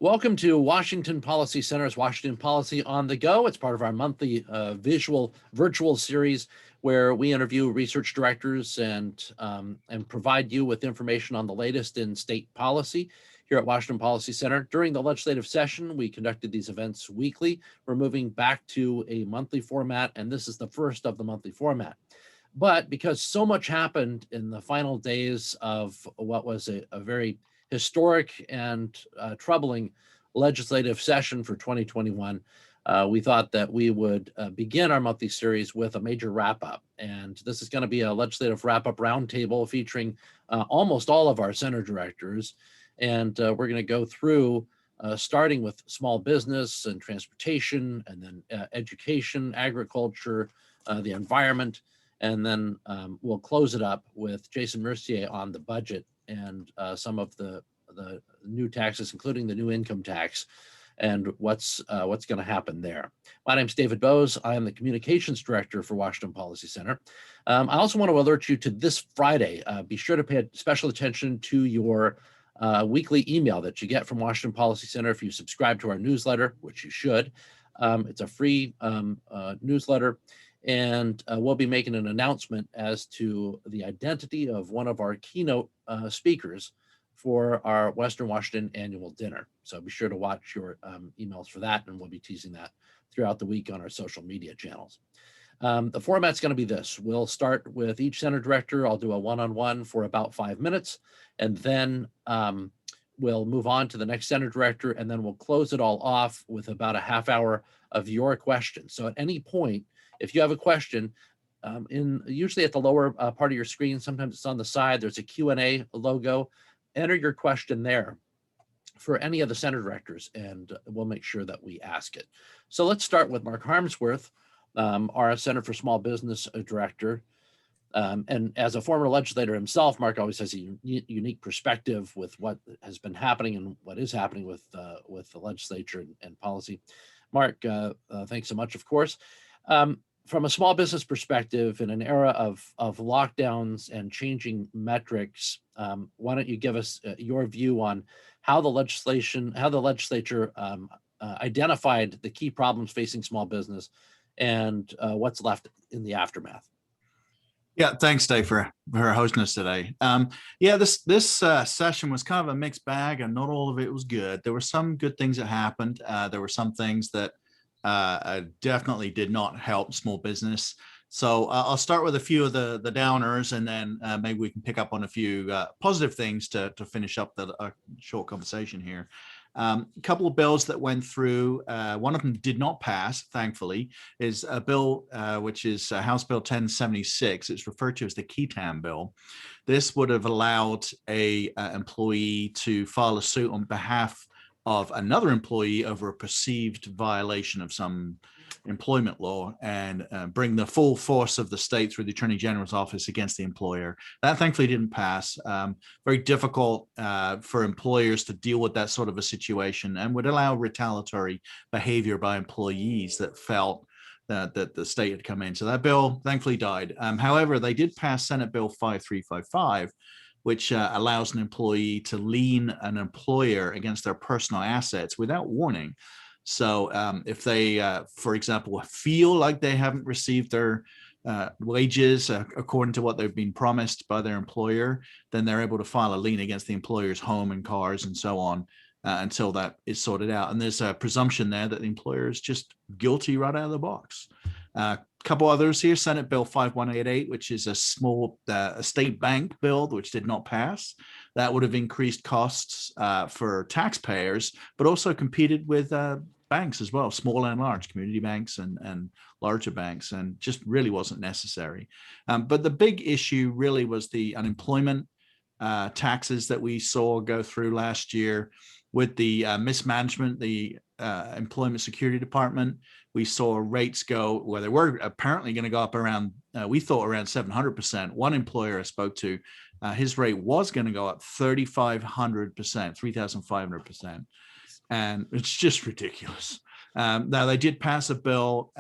Welcome to Washington Policy Center's Washington Policy on the Go. It's part of our monthly virtual series where we interview research directors and provide you with information on the latest in state policy here at Washington Policy Center. During the legislative session, we conducted these events weekly. We're moving back to a monthly format, and this is the first of the monthly format. But because so much happened in the final days of what was a very historic and troubling legislative session for 2021, we thought that we would begin our monthly series with a major wrap-up. And this is going to be a legislative wrap-up roundtable featuring almost all of our center directors. And we're going to go through starting with small business and transportation, and then education, agriculture, the environment, and then we'll close it up with Jason Mercier on the budget and some of the new taxes, including the new income tax, and what's going to happen there. My name's David Boze. I am the communications director for Washington Policy Center. I also want to alert you to this Friday. Be sure to pay special attention to your weekly email that you get from Washington Policy Center if you subscribe to our newsletter, which you should. It's a free newsletter. And we'll be making an announcement as to the identity of one of our keynote speakers for our Western Washington annual dinner. So be sure to watch your emails for that, and we'll be teasing that throughout the week on our social media channels. The format's going to be this. We'll start with each center director. I'll do a one-on-one for about 5 minutes, and then we'll move on to the next center director, and then we'll close it all off with about a half hour of your questions. So at any point, if you have a question, usually at the lower part of your screen, sometimes it's on the side, there's a Q&A logo. Enter your question there for any of the center directors, and we'll make sure that we ask it. So let's start with Mark Harmsworth, our Center for Small Business Director. And as a former legislator himself, Mark always has a unique perspective with what has been happening and what is happening with the legislature and policy. Mark, thanks so much, of course. From a small business perspective, in an era of lockdowns and changing metrics, why don't you give us your view on how the legislature identified the key problems facing small business and what's left in the aftermath? Yeah, thanks, Dave, for hosting us today. This session was kind of a mixed bag, and not all of it was good. There were some good things that happened. There were some things that definitely did not help small business. So I'll start with a few of the downers, and then maybe we can pick up on a few positive things to finish up the short conversation here. A couple of bills that went through, one of them did not pass, thankfully, is a bill which is House Bill 1076. It's referred to as the Keaton bill. This would have allowed a employee to file a suit on behalf of another employee over a perceived violation of some employment law, and bring the full force of the state through the Attorney General's office against the employer. That thankfully didn't pass. Very difficult for employers to deal with that sort of a situation, and would allow retaliatory behavior by employees that felt that the state had come in. So that bill thankfully died. However, they did pass Senate Bill 5355, which allows an employee to lien an employer against their personal assets without warning. So if they, for example, feel like they haven't received their wages according to what they've been promised by their employer, then they're able to file a lien against the employer's home and cars and so on until that is sorted out. And there's a presumption there that the employer is just guilty right out of the box. Couple others here, Senate Bill 5188, which is a small estate bank bill, which did not pass. That would have increased costs for taxpayers, but also competed with banks as well, small and large, community banks and larger banks, and just really wasn't necessary. But the big issue really was the unemployment taxes that we saw go through last year with the mismanagement, the Employment Security Department. We saw rates go where they were apparently going to go up around, we thought around 700%. One employer I spoke to, his rate was going to go up 3,500%, 3,500%. And it's just ridiculous. Now, they did pass a bill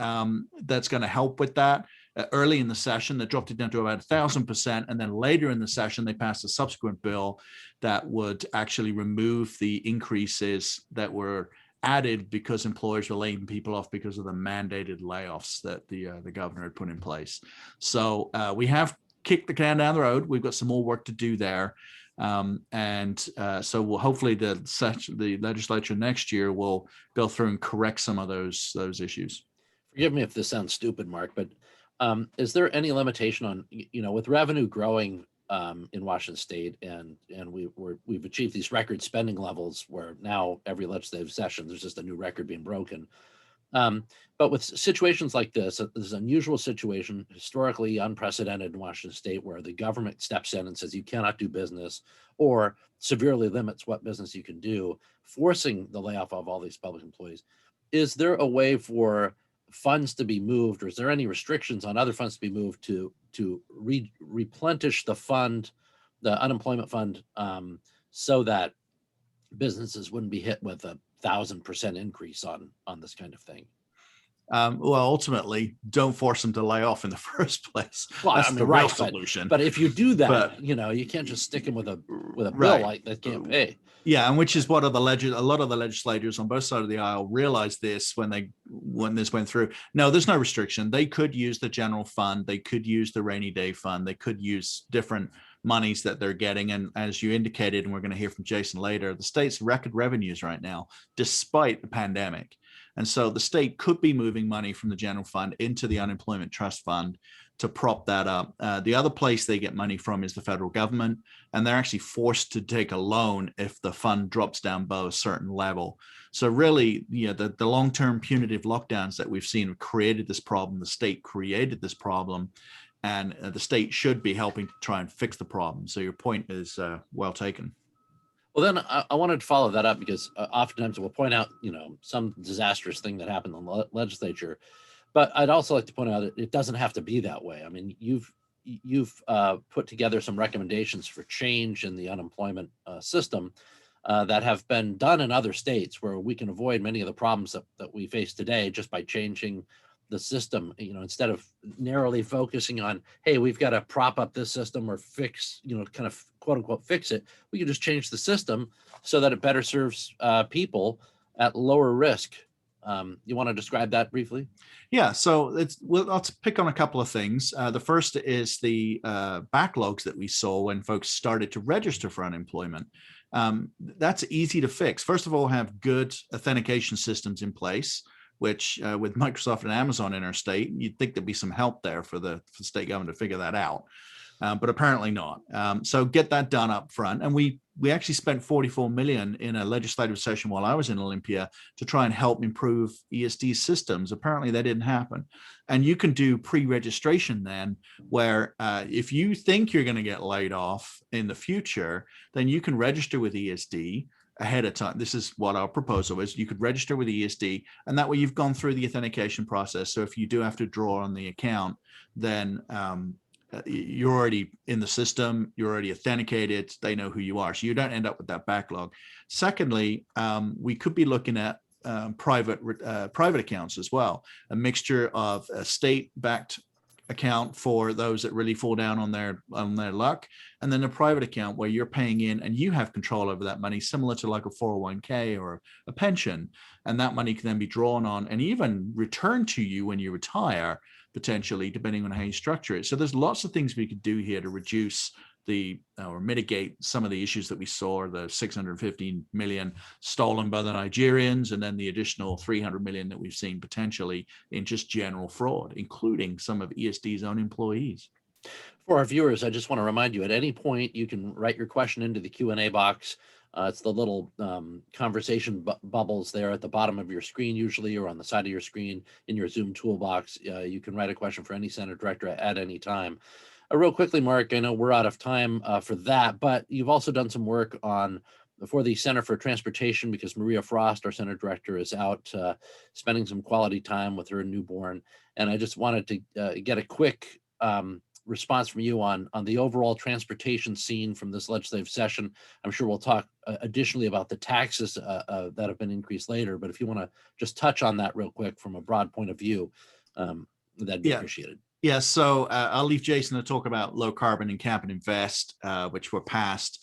that's going to help with that. early in the session that dropped it down to about 1,000%. And then later in the session, they passed a subsequent bill that would actually remove the increases that were added because employers were laying people off because of the mandated layoffs that the governor had put in place. So we have kicked the can down the road. We've got some more work to do there. So we'll hopefully the legislature next year will go through and correct some of those issues. Forgive me if this sounds stupid, Mark, but is there any limitation on, with revenue growing in Washington State, and we've achieved these record spending levels where now every legislative session there's just a new record being broken. But with situations like this unusual situation, historically unprecedented in Washington State, where the government steps in and says you cannot do business or severely limits what business you can do, forcing the layoff of all these public employees, is there a way for funds to be moved, or is there any restrictions on other funds to be moved to replenish the fund, the unemployment fund, so that businesses wouldn't be hit with 1,000% increase on this kind of thing? Well, ultimately, don't force them to lay off in the first place. Well, That's I mean, the real solution. But if you do that, But- you can't just stick them with a bill Right. like that can't pay. Yeah, and which is what a lot of the legislators on both sides of the aisle realized this when this went through. No, there's no restriction. They could use the general fund. They could use the rainy day fund. They could use different monies that they're getting. And as you indicated, and we're going to hear from Jason later, the state's record revenues right now, despite the pandemic. And so the state could be moving money from the general fund into the unemployment trust fund to prop that up. The other place they get money from is the federal government, and they're actually forced to take a loan if the fund drops down below a certain level. So really, the long-term punitive lockdowns that we've seen have created this problem. The state created this problem, and the state should be helping to try and fix the problem. So your point is well taken. Well, then I wanted to follow that up because oftentimes we'll point out, some disastrous thing that happened in the legislature. But I'd also like to point out that it doesn't have to be that way. I mean, you've put together some recommendations for change in the unemployment system that have been done in other states where we can avoid many of the problems that we face today just by changing the system. Instead of narrowly focusing on, hey, we've got to prop up this system or fix, kind of quote unquote fix it. We can just change the system so that it better serves people at lower risk. You want to describe that briefly? Yeah, so let's pick on a couple of things. The first is the backlogs that we saw when folks started to register for unemployment. That's easy to fix. First of all, have good authentication systems in place, which with Microsoft and Amazon in our state, you'd think there'd be some help there for the state government to figure that out. But apparently not. So get that done up front. And we actually spent $44 million in a legislative session while I was in Olympia to try and help improve ESD systems. Apparently that didn't happen. And you can do pre-registration then, where if you think you're going to get laid off in the future, then you can register with ESD ahead of time. This is what our proposal is. You could register with ESD, and that way you've gone through the authentication process. So if you do have to draw on the account, then you're already in the system, you're already authenticated, they know who you are. So you don't end up with that backlog. Secondly, we could be looking at private accounts as well, a mixture of a state-backed account for those that really fall down on their luck, and then a private account where you're paying in and you have control over that money, similar to like a 401k or a pension, and that money can then be drawn on and even returned to you when you retire, potentially, depending on how you structure it. So there's lots of things we could do here to reduce or mitigate some of the issues that we saw, the 615 million stolen by the Nigerians, and then the additional 300 million that we've seen potentially in just general fraud, including some of ESD's own employees. For our viewers, I just want to remind you, at any point, you can write your question into the Q&A box. It's the little conversation bubbles there at the bottom of your screen, usually, or on the side of your screen in your Zoom toolbox. You can write a question for any Senate director at any time. Real quickly, Mark, I know we're out of time for that, but you've also done some work for the Center for Transportation, because Maria Frost, our Senate director, is out spending some quality time with her newborn. And I just wanted to get a quick response from you on the overall transportation scene from this legislative session. I'm sure we'll talk additionally about the taxes that have been increased later, but if you want to just touch on that real quick from a broad point of view, that'd be appreciated. Yeah, so I'll leave Jason to talk about low carbon and cap and invest, which were passed.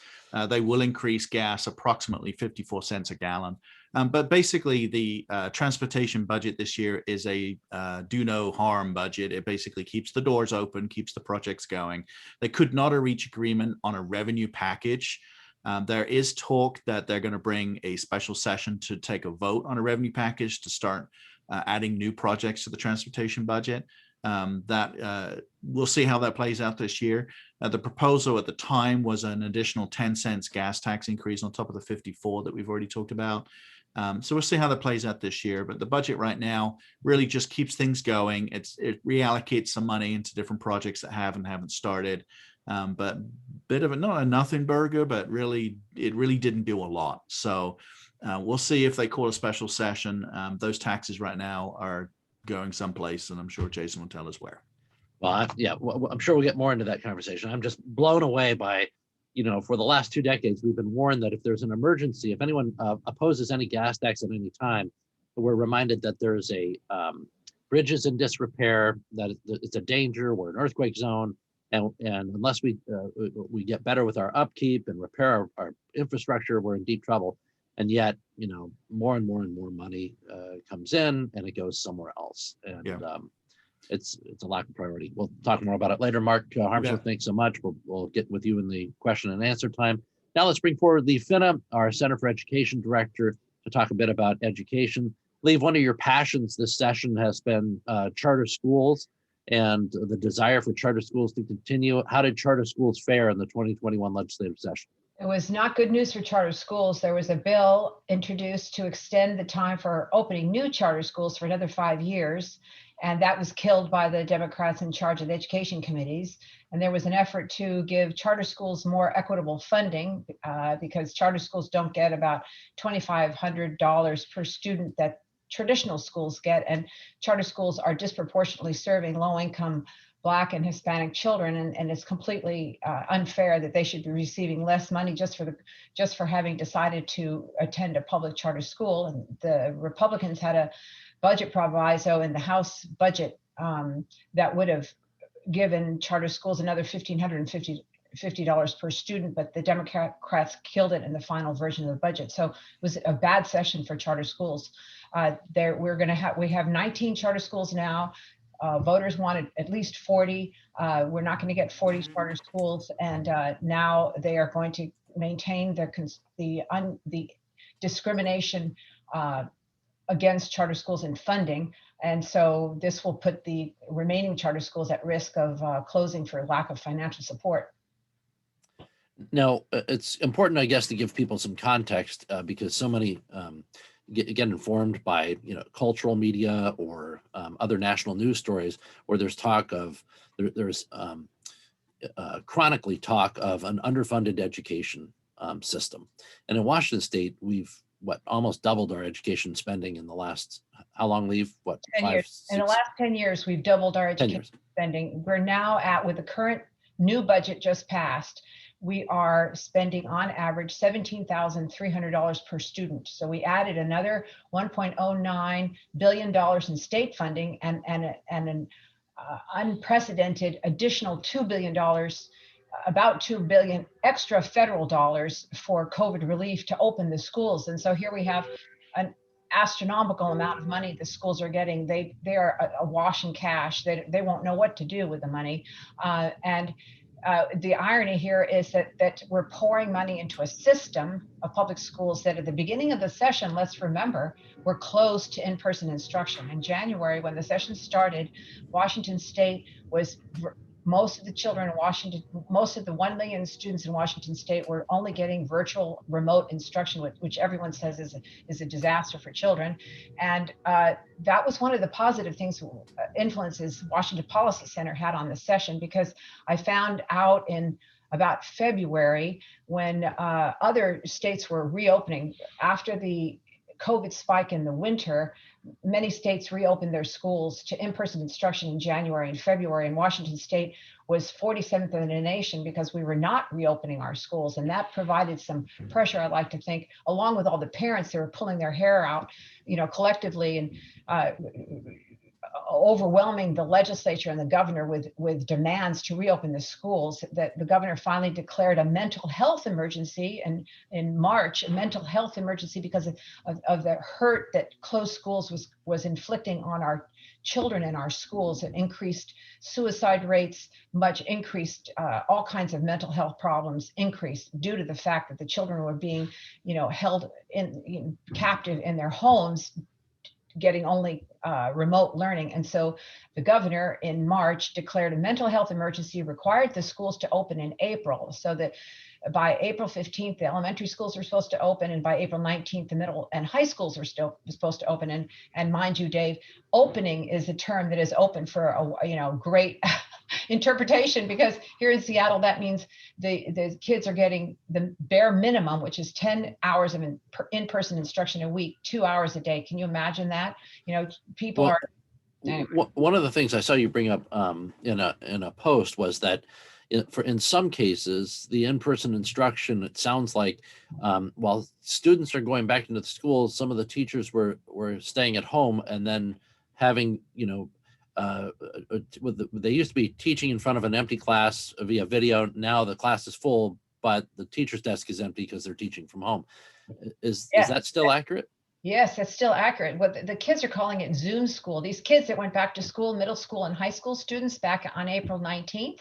They will increase gas approximately 54 cents a gallon. But basically, the transportation budget this year is a do no harm budget. It basically keeps the doors open, keeps the projects going. They could not reach agreement on a revenue package. There is talk that they're going to bring a special session to take a vote on a revenue package to start adding new projects to the transportation budget. We'll see how that plays out this year. The proposal at the time was an additional 10 cents gas tax increase on top of the 54 that we've already talked about. So we'll see how that plays out this year. But the budget right now really just keeps things going. It reallocates some money into different projects that haven't started. But bit of not a nothing burger, but it really didn't do a lot. So we'll see if they call a special session. Those taxes right now are going someplace, and I'm sure Jason will tell us where. Well, I'm sure we'll get more into that conversation. I'm just blown away by, for the last 2 decades, we've been warned that if there's an emergency, if anyone opposes any gas tax at any time, we're reminded that there's a bridge is in disrepair, that it's a danger, we're an earthquake zone, and unless we get better with our upkeep and repair our infrastructure, we're in deep trouble. And yet, more and more and more money comes in, and it goes somewhere else. And it's a lack of priority. We'll talk more about it later. Mark Harmsworth, thanks so much. We'll get with you in the question and answer time. Now let's bring forward Lee Finne, our Center for Education Director, to talk a bit about education. Lee, one of your passions this session has been charter schools and the desire for charter schools to continue. How did charter schools fare in the 2021 legislative session? It was not good news for charter schools. There was a bill introduced to extend the time for opening new charter schools for another 5 years. And that was killed by the Democrats in charge of the education committees. And there was an effort to give charter schools more equitable funding because charter schools don't get about $2,500 per student that traditional schools get. And charter schools are disproportionately serving low-income Black and Hispanic children, and it's completely unfair that they should be receiving less money just for having decided to attend a public charter school. And the Republicans had a budget proviso in the House budget that would have given charter schools another $1,550 per student, but the Democrats killed it in the final version of the budget. So it was a bad session for charter schools. We have 19 charter schools now. Voters wanted at least 40. We're not going to get 40 charter schools, and now they are going to maintain the discrimination against charter schools in funding, and so this will put the remaining charter schools at risk of closing for lack of financial support. Now, it's important, I guess, to give people some context because so many get informed by cultural media or other national news stories where there's talk of there's chronically talk of an underfunded education system. And in Washington State, we've almost doubled our education spending in the last, how long, Lee? 10 years. In the last 10 years, we've doubled our education spending. We're now with the current new budget just passed, we are spending on average $17,300 per student. So we added another $1.09 billion in state funding and an unprecedented additional $2 billion, about $2 billion extra federal dollars for COVID relief to open the schools. And so here we have an astronomical amount of money the schools are getting. They are awash in cash. They won't know what to do with the money. The irony here is that we're pouring money into a system of public schools that at the beginning of the session, let's remember, were closed to in-person instruction. In January, when the session started, Washington State was, most of the children in Washington, most of the 1 million students in Washington State were only getting virtual remote instruction, which everyone says is a disaster for children. And that was one of the positive things, influences Washington Policy Center had on the session, because I found out in about February when other states were reopening after the COVID spike in the winter, many states reopened their schools to in-person instruction in January and February, and Washington State was 47th in the nation because we were not reopening our schools. And that provided some pressure, I like to think, along with all the parents that were pulling their hair out, collectively, and overwhelming the legislature and the governor with demands to reopen the schools, that the governor finally declared a mental health emergency, and in March, a mental health emergency because of the hurt that closed schools was inflicting on our children in our schools. It increased suicide rates, much increased all kinds of mental health problems increased due to the fact that the children were being, held captive in their homes, getting only remote learning. And so the governor in March declared a mental health emergency, required the schools to open in April, so that by April 15th, the elementary schools were supposed to open, and by April 19th, the middle and high schools were still supposed to open. And mind you, Dave, opening is a term that is open for a great interpretation, because here in Seattle, that means the kids are getting the bare minimum, which is 10 hours of in-person instruction a week, 2 hours a day. Can you imagine that? People are. Anyway. One of the things I saw you bring up in a post was that in some cases, the in-person instruction, it sounds like while students are going back into the schools, some of the teachers were staying at home and then having, they used to be teaching in front of an empty class via video. Now the class is full, but the teacher's desk is empty because they're teaching from home. Is that still accurate? Yes, that's still accurate. What the kids are calling it Zoom school. These kids that went back to school, middle school and high school students back on April 19th,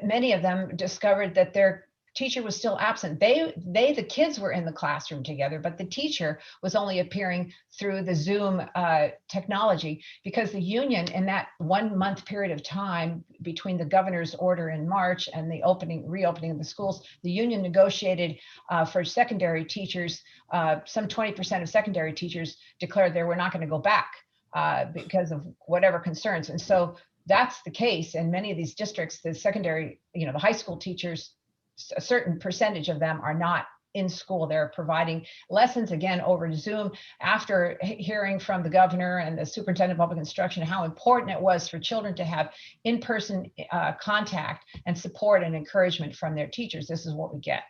many of them discovered that their teacher was still absent. The kids were in the classroom together, but the teacher was only appearing through the Zoom technology, because the union, in that 1 month period of time between the governor's order in March and the reopening of the schools, the union negotiated for secondary teachers. Some 20% of secondary teachers declared they were not going to go back because of whatever concerns. And so that's the case in many of these districts. The secondary, the high school teachers, a certain percentage of them are not in school. They're providing lessons again over Zoom, after hearing from the governor and the superintendent of public instruction how important it was for children to have in-person contact and support and encouragement from their teachers. This is what we get.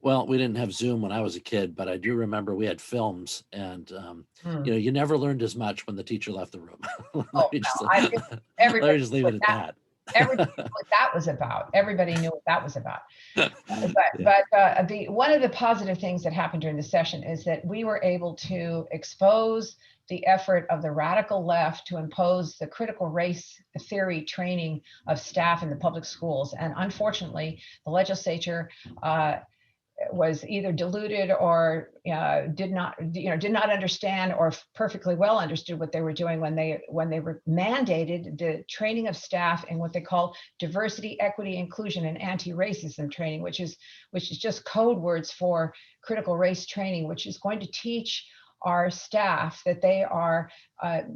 Well, we didn't have Zoom when I was a kid, but I do remember we had films, and you never learned as much when the teacher left the room. Let me just leave it at that. Everybody knew what that was about. Everybody knew what that was about. But one of the positive things that happened during the session is that we were able to expose the effort of the radical left to impose the critical race theory training of staff in the public schools. And unfortunately, the legislature was either deluded or did not understand, or perfectly well understood what they were doing when they were mandated the training of staff in what they call diversity, equity, inclusion, and anti-racism training, which is just code words for critical race training, which is going to teach our staff that they are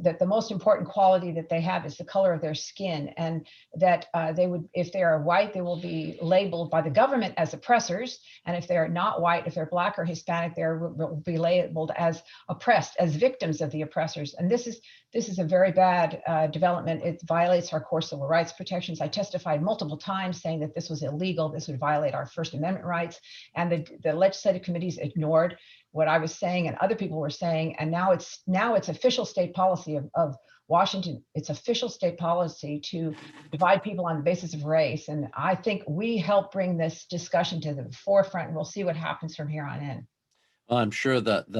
that the most important quality that they have is the color of their skin, and that they would, if they are white, they will be labeled by the government as oppressors, and if they are not white, if they're Black or Hispanic, they will be labeled as oppressed, as victims of the oppressors. And this is a very bad development. It violates our core civil rights protections. I testified multiple times saying that this was illegal. This would violate our First Amendment rights, and the legislative committees ignored what I was saying and other people were saying. And now it's official state policy of Washington. It's official state policy to divide people on the basis of race. And I think we help bring this discussion to the forefront, and we'll see what happens from here on in. I'm sure that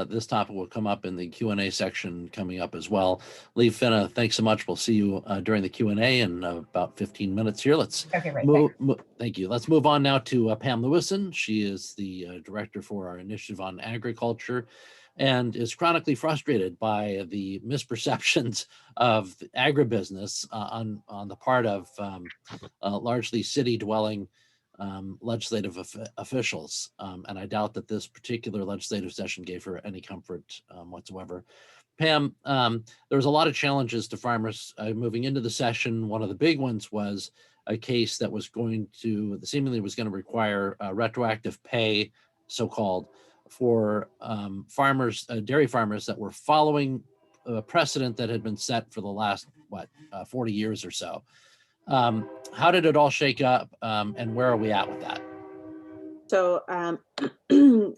this topic will come up in the Q&A section coming up as well. Lee, Finne, thanks so much. We'll see you during the Q&A in about 15 minutes here. Okay, great. Thank you. Let's move on now to Pam Lewison. She is the director for our initiative on agriculture, and is chronically frustrated by the misperceptions of agribusiness on the part of largely city-dwelling legislative officials. And I doubt that this particular legislative session gave her any comfort whatsoever. Pam, there was a lot of challenges to farmers moving into the session. One of the big ones was a case that was seemingly was going to require retroactive pay, so-called, for farmers, dairy farmers that were following a precedent that had been set for the last 40 years or so. How did it all shake up, and where are we at with that? So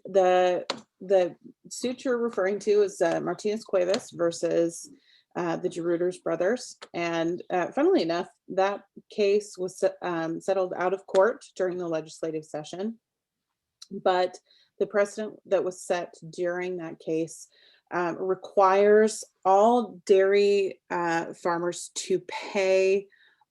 the suit you're referring to is Martinez Cuevas versus the Geruders brothers. And funnily enough, that case was settled out of court during the legislative session. But the precedent that was set during that case requires all dairy farmers to pay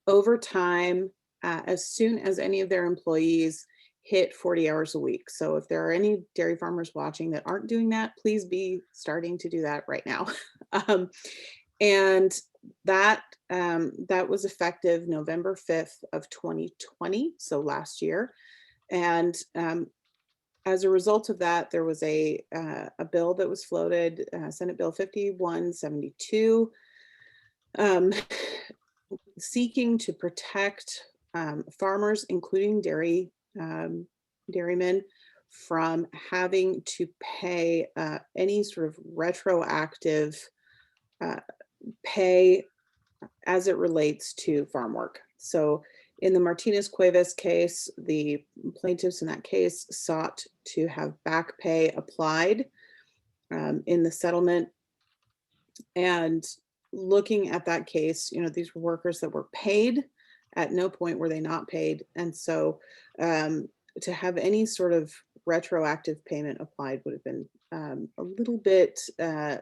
overtime as soon as any of their employees hit 40 hours a week. So if there are any dairy farmers watching that aren't doing that, please be starting to do that right now. And that was effective November 5th of 2020, so last year. And as a result of that, there was a bill that was floated, Senate Bill 5172, seeking to protect farmers, including dairymen, from having to pay any sort of retroactive pay as it relates to farm work. So in the Martinez-Cuevas case, the plaintiffs in that case sought to have back pay applied in the settlement. And looking at that case, these were workers that were paid. At no point were they not paid. And so to have any sort of retroactive payment applied would have been a little bit, I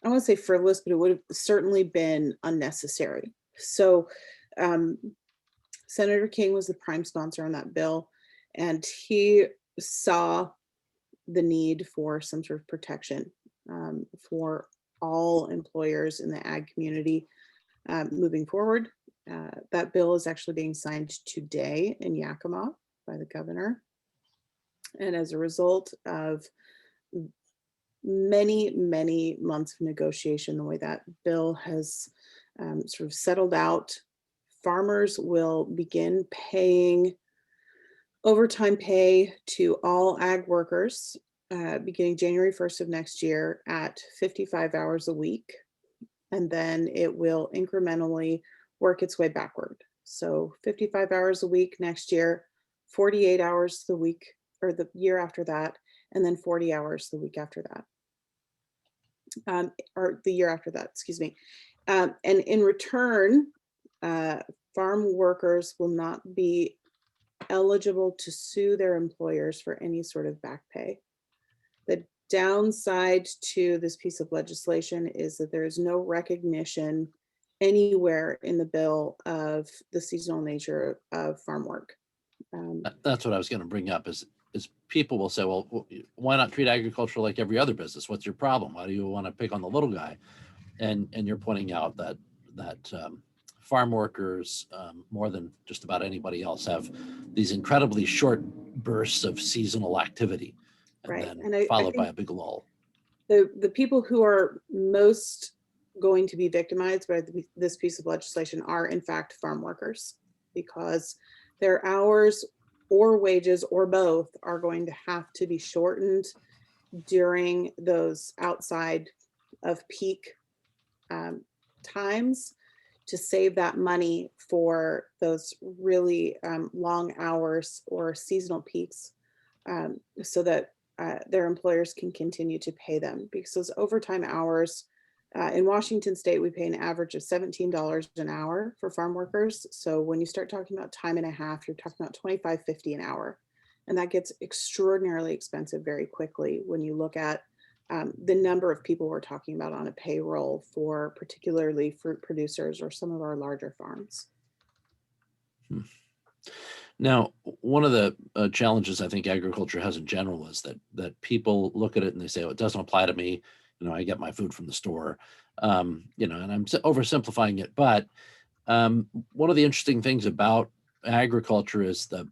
don't want to say frivolous, but it would have certainly been unnecessary. So Senator King was the prime sponsor on that bill, and he saw the need for some sort of protection for all employers in the ag community moving forward. That bill is actually being signed today in Yakima by the governor. And as a result of many, many months of negotiation, the way that bill has sort of settled out, farmers will begin paying overtime pay to all ag workers beginning January 1st of next year at 55 hours a week. And then it will incrementally work its way backward. So 55 hours a week next year, 48 hours the week or the year after that, and then 40 hours the week after that. Or the year after that, excuse me. And in return, farm workers will not be eligible to sue their employers for any sort of back pay. The downside to this piece of legislation is that there is no recognition anywhere in the bill of the seasonal nature of farm work. That's what I was going to bring up is people will say, well, why not treat agriculture like every other business? What's your problem? Why do you want to pick on the little guy? And you're pointing out that farm workers, more than just about anybody else, have these incredibly short bursts of seasonal activity, and right. then followed by a big lull. The people who are most going to be victimized by this piece of legislation are, in fact, farm workers, because their hours or wages or both are going to have to be shortened during those outside of peak times to save that money for those really long hours or seasonal peaks, so that their employers can continue to pay them. Because those overtime hours in Washington state, we pay an average of $17 an hour for farm workers. So when you start talking about time and a half, you're talking about $25.50 an hour. And that gets extraordinarily expensive very quickly when you look at the number of people we're talking about on a payroll for particularly fruit producers or some of our larger farms. Now, one of the challenges I think agriculture has in general is that people look at it and they say, oh, it doesn't apply to me. I get my food from the store, and I'm oversimplifying it. But one of the interesting things about agriculture is the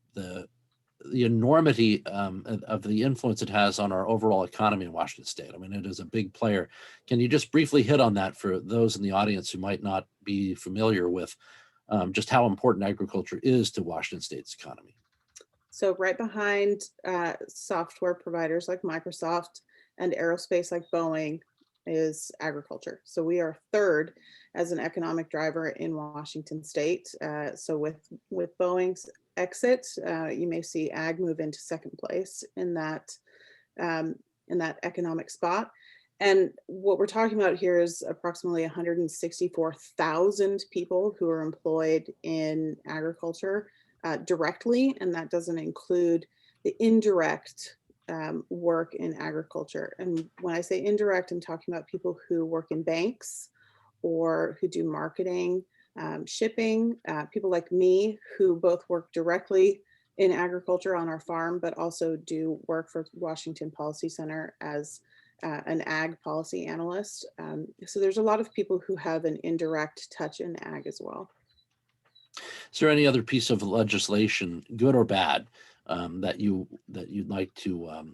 enormity of the influence it has on our overall economy in Washington state. I mean, it is a big player. Can you just briefly hit on that for those in the audience who might not be familiar with just how important agriculture is to Washington state's economy? So right behind software providers like Microsoft and aerospace like Boeing is agriculture. So we are third as an economic driver in Washington state. So with Boeing's exit, you may see ag move into second place in that economic spot. And what we're talking about here is approximately 164,000 people who are employed in agriculture directly, and that doesn't include the indirect work in agriculture. And when I say indirect, I'm talking about people who work in banks or who do marketing, shipping, people like me who both work directly in agriculture on our farm, but also do work for Washington Policy Center as an ag policy analyst. So there's a lot of people who have an indirect touch in ag as well. Is there any other piece of legislation, good or bad, that you'd like to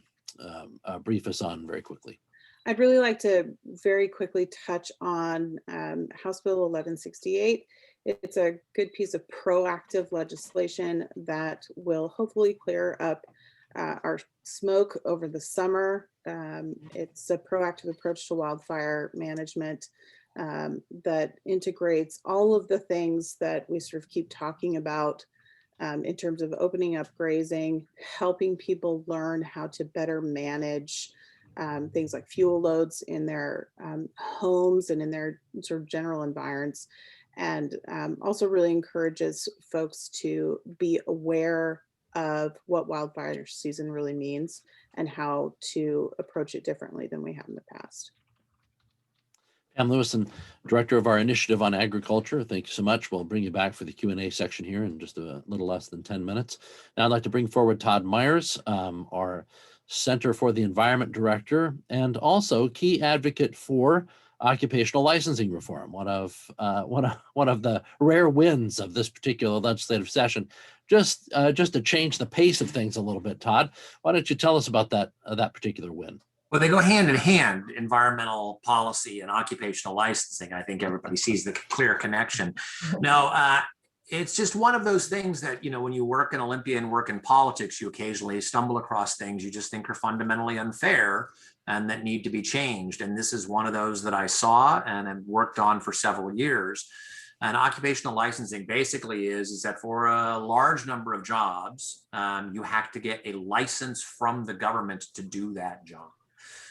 brief us on very quickly? I'd really like to very quickly touch on House Bill 1168. It's a good piece of proactive legislation that will hopefully clear up our smoke over the summer. It's a proactive approach to wildfire management that integrates all of the things that we sort of keep talking about in terms of opening up grazing, helping people learn how to better manage things like fuel loads in their homes and in their sort of general environs, and also really encourages folks to be aware of what wildfire season really means and how to approach it differently than we have in the past. Pam Lewison, Director of our Initiative on Agriculture, thank you so much. We'll bring you back for the Q&A section here in just a little less than 10 minutes. Now I'd like to bring forward Todd Myers, our Center for the Environment Director, and also key advocate for occupational licensing reform, one of the rare wins of this particular legislative session. Just to change the pace of things a little bit, Todd, why don't you tell us about that particular win? Well, they go hand in hand, environmental policy and occupational licensing. I think everybody sees the clear connection. No, it's just one of those things that, you know, when you work in Olympia and work in politics, you occasionally stumble across things you just think are fundamentally unfair and that need to be changed. And this is one of those that I saw and have worked on for several years. And occupational licensing basically is that for a large number of jobs, you have to get a license from the government to do that job.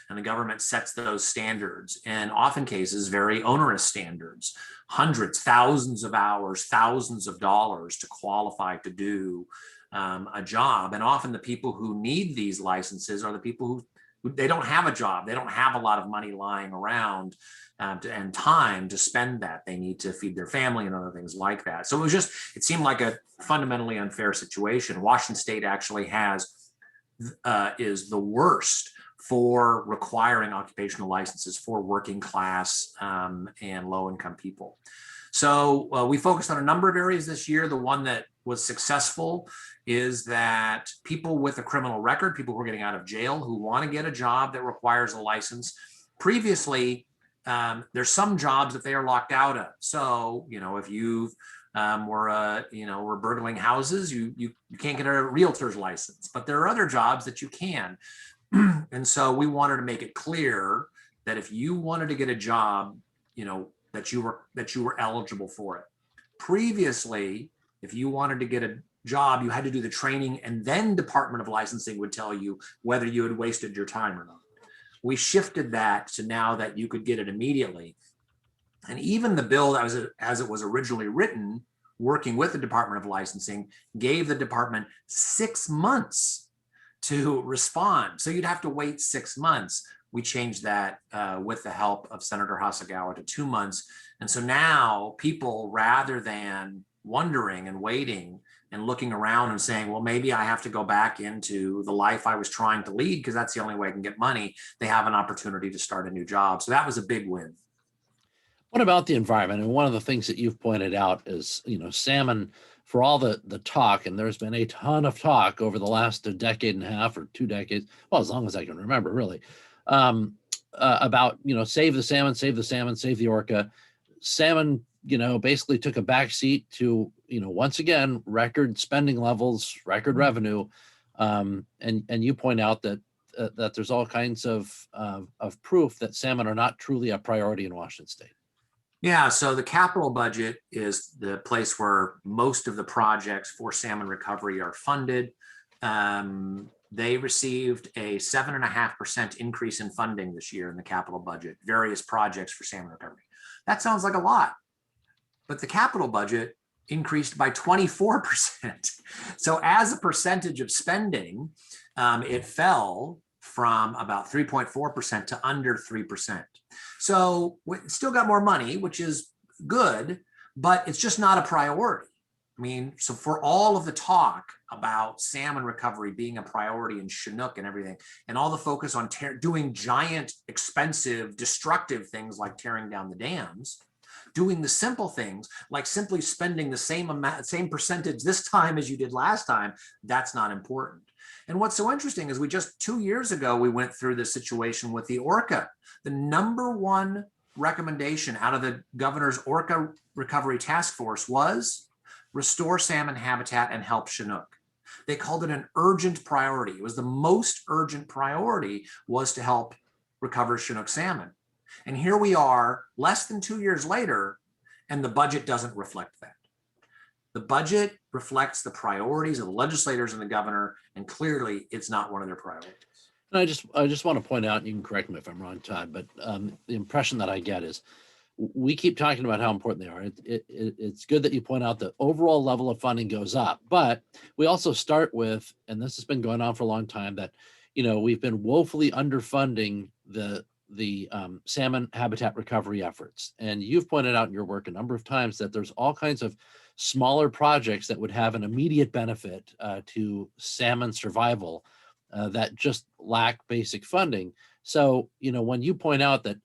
And the government sets those standards, and often cases very onerous standards, hundreds, thousands of hours, thousands of dollars to qualify to do a job. And often the people who need these licenses are the people who they don't have a job. They don't have a lot of money lying around and time to spend that. They need to feed their family and other things like that. So it seemed like a fundamentally unfair situation. Washington State actually is the worst for requiring occupational licenses for working class and low income people. So we focused on a number of areas this year. The one that was successful is that people with a criminal record, people who are getting out of jail who want to get a job that requires a license. Previously, there's some jobs that they are locked out of. So, you know, if you've were burgling houses, you can't get a realtor's license, but there are other jobs that you can. And so we wanted to make it clear that if you wanted to get a job, you know, that you were eligible for it. Previously, if you wanted to get a job, you had to do the training, and then Department of Licensing would tell you whether you had wasted your time or not. We shifted that to now that you could get it immediately. And even the bill that was, as it was originally written, working with the Department of Licensing, gave the department 6 months to respond. So you'd have to wait 6 months. We changed that with the help of Senator Hasagawa to 2 months. And so now people, rather than wondering and waiting and looking around and saying, well, maybe I have to go back into the life I was trying to lead because that's the only way I can get money, they have an opportunity to start a new job. So that was a big win. What about the environment? And one of the things that you've pointed out is, you know, salmon, for all the talk, and there's been a ton of talk over the last decade and a half or 2 decades, well, as long as I can remember, really, about, you know, save the salmon, save the orca. Salmon, you know, basically took a backseat to, you know, once again, record spending levels, record revenue. And you point out that that there's all kinds of proof that salmon are not truly a priority in Washington State. Yeah, so the capital budget is the place where most of the projects for salmon recovery are funded. they received a 7.5% increase in funding this year in the capital budget, various projects for salmon recovery. That sounds like a lot, but the capital budget increased by 24%. So as a percentage of spending, it fell from about 3.4% to under 3%. So we still got more money, which is good, but it's just not a priority. I mean, so for all of the talk about salmon recovery being a priority in Chinook and everything, and all the focus on doing giant, expensive, destructive things like tearing down the dams, doing the simple things like simply spending the same percentage this time as you did last time, that's not important. And what's so interesting is we just 2 years ago, we went through this situation with the Orca. The #1 recommendation out of the governor's Orca Recovery Task Force was restore salmon habitat and help Chinook. They called it an urgent priority. It was the most urgent priority was to help recover Chinook salmon. And here we are less than 2 years later, and the budget doesn't reflect that. The budget reflects the priorities of the legislators and the governor, and clearly it's not one of their priorities. And I just want to point out, and you can correct me if I'm wrong, Todd, but the impression that I get is we keep talking about how important they are. It's good that you point out the overall level of funding goes up, but we also start with, and this has been going on for a long time, that, you know, we've been woefully underfunding the salmon habitat recovery efforts. And you've pointed out in your work a number of times that there's all kinds of smaller projects that would have an immediate benefit to salmon survival that just lack basic funding. So, you know, when you point out that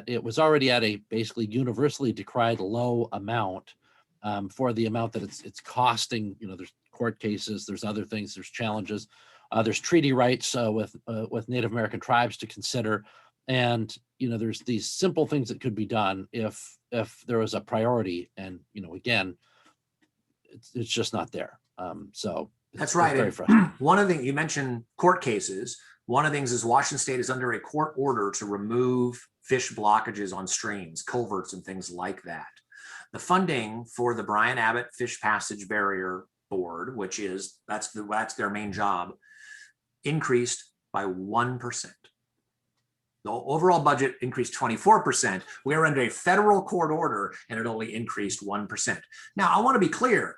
it was already at a basically universally decried low amount for the amount that it's costing, you know, there's court cases, there's other things, there's challenges, there's treaty rights with Native American tribes to consider. And, you know, there's these simple things that could be done if there was a priority. And, you know, again, it's just not there. So that's right. Very frustrating. One of the things you mentioned, court cases. One of the things is Washington State is under a court order to remove fish blockages on streams, culverts, and things like that. The funding for the Brian Abbott Fish Passage Barrier Board, which is that's their main job, increased by 1%. The overall budget increased 24%. We are under a federal court order, and it only increased 1%. Now, I want to be clear.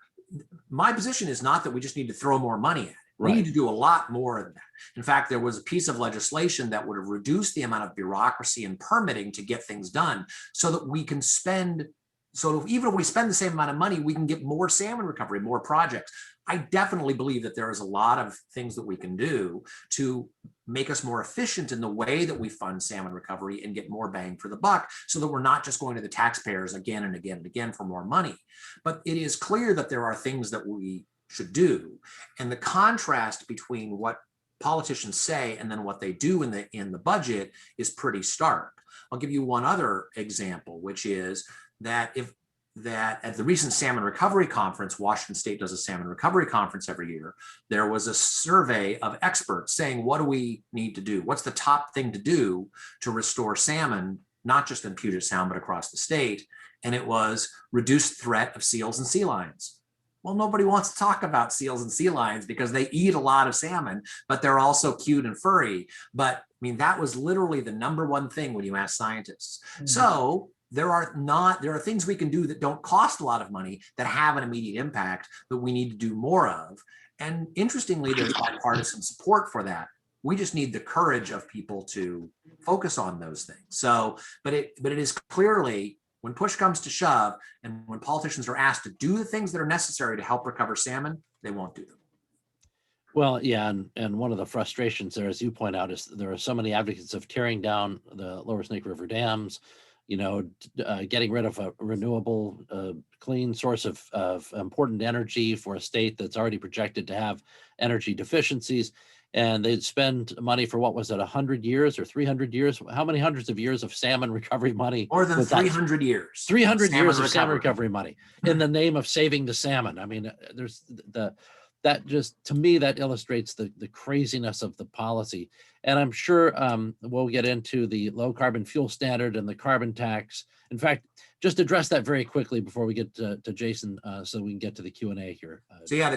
My position is not that we just need to throw more money at it. We Right. need to do a lot more than that. In fact, there was a piece of legislation that would have reduced the amount of bureaucracy and permitting to get things done so that we can spend, so that even if we spend the same amount of money, we can get more salmon recovery, more projects. I definitely believe that there is a lot of things that we can do to make us more efficient in the way that we fund salmon recovery and get more bang for the buck so that we're not just going to the taxpayers again and again and again for more money. But it is clear that there are things that we should do. And the contrast between what politicians say and then what they do in the budget is pretty stark. I'll give you one other example, which is that at the recent Salmon Recovery Conference, Washington State does a Salmon Recovery Conference every year, there was a survey of experts saying, what do we need to do? What's the top thing to do to restore salmon, not just in Puget Sound, but across the state? And it was reduced threat of seals and sea lions. Well, nobody wants to talk about seals and sea lions because they eat a lot of salmon, but they're also cute and furry. But I mean, that was literally the #1 thing when you ask scientists. Mm-hmm. So there are things we can do that don't cost a lot of money that have an immediate impact that we need to do more of. And interestingly, there's bipartisan support for that. We just need the courage of people to focus on those things. So, but it is clearly, when push comes to shove and when politicians are asked to do the things that are necessary to help recover salmon, they won't do them. Well, yeah, and one of the frustrations there, as you point out, is there are so many advocates of tearing down the Lower Snake River dams, you know, getting rid of a renewable, clean source of important energy for a state that's already projected to have energy deficiencies. And they'd spend money for, what was it, 100 years or 300 years? How many hundreds of years of salmon recovery money? More than 300 years. 300 years of salmon recovery money in the name of saving the salmon. I mean, there's that just, to me, that illustrates the craziness of the policy. And I'm sure we'll get into the low carbon fuel standard and the carbon tax. In fact, just address that very quickly before we get to Jason, so we can get to the Q&A here. So yeah,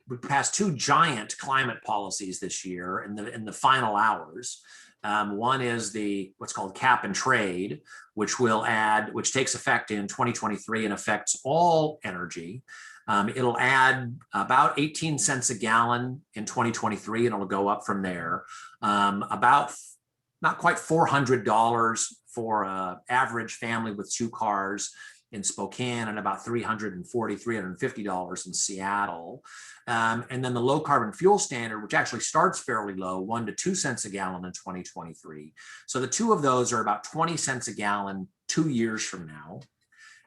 we passed two giant climate policies this year in the final hours. One is what's called cap and trade, which takes effect in 2023 and affects all energy. It'll add about 18 cents a gallon in 2023, and it'll go up from there. About not quite $400 for an average family with 2 cars in Spokane, and about $350 in Seattle. And then the low carbon fuel standard, which actually starts fairly low, 1 to 2 cents a gallon in 2023. So the two of those are about 20 cents a gallon 2 years from now.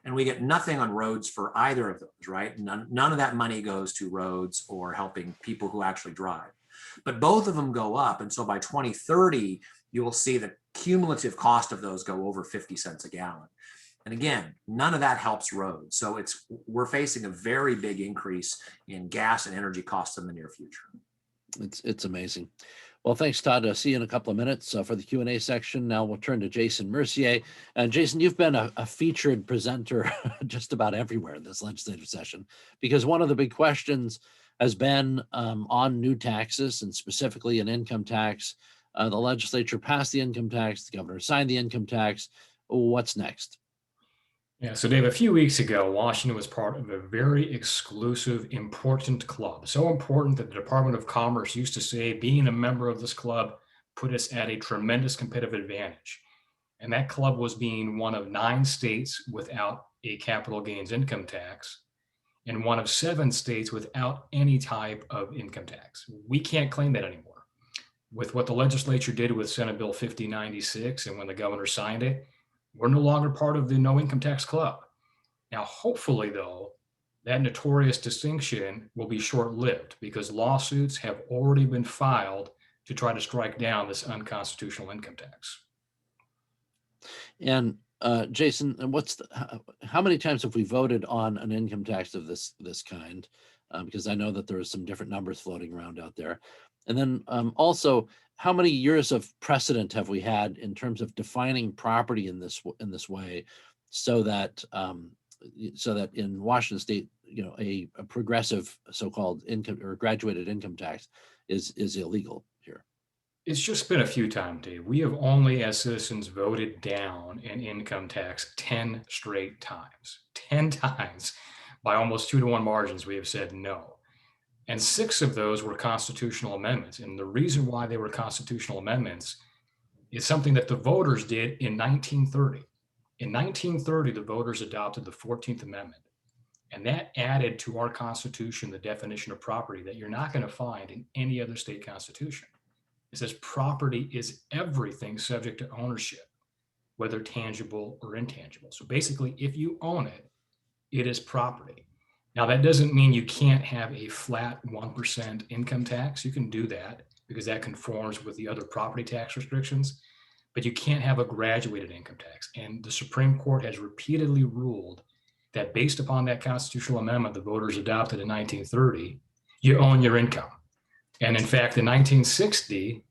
And we get nothing on roads for either of those, right? None of that money goes to roads or helping people who actually drive. But both of them go up. And so by 2030, you will see the cumulative cost of those go over 50 cents a gallon. And again, none of that helps roads. So we're facing a very big increase in gas and energy costs in the near future. It's amazing. Well, thanks, Todd. See you in a couple of minutes for the Q&A section. Now we'll turn to Jason Mercier. And Jason, you've been a featured presenter just about everywhere in this legislative session, because one of the big questions has been on new taxes, and specifically an income tax. The legislature passed the income tax, the governor signed the income tax. What's next? Yeah, so Dave, a few weeks ago, Washington was part of a very exclusive, important club. So important that the Department of Commerce used to say being a member of this club put us at a tremendous competitive advantage. And that club was being one of 9 states without a capital gains income tax, and one of 7 states without any type of income tax. We can't claim that anymore. With what the legislature did with Senate Bill 5096 and when the governor signed it, we're no longer part of the no income tax club. Now, hopefully, though, that notorious distinction will be short-lived, because lawsuits have already been filed to try to strike down this unconstitutional income tax. And Jason, how many times have we voted on an income tax of this kind? Because I know that there are some different numbers floating around out there. And then also, how many years of precedent have we had in terms of defining property in this way, so that in Washington State, a progressive so-called income or graduated income tax is illegal here? It's just been a few times, Dave. We have only, as citizens, voted down an income tax 10 straight times. 10 times by almost 2-to-1 margins, we have said no. And 6 of those were constitutional amendments. And the reason why they were constitutional amendments is something that the voters did in 1930. In 1930, the voters adopted the 14th Amendment. And that added to our Constitution the definition of property that you're not going to find in any other state constitution. It says property is everything subject to ownership, whether tangible or intangible. So basically, if you own it, it is property. Now, that doesn't mean you can't have a flat 1% income tax. You can do that because that conforms with the other property tax restrictions, but you can't have a graduated income tax. And the Supreme Court has repeatedly ruled that based upon that constitutional amendment the voters adopted in 1930, you own your income. And in fact, in 1960,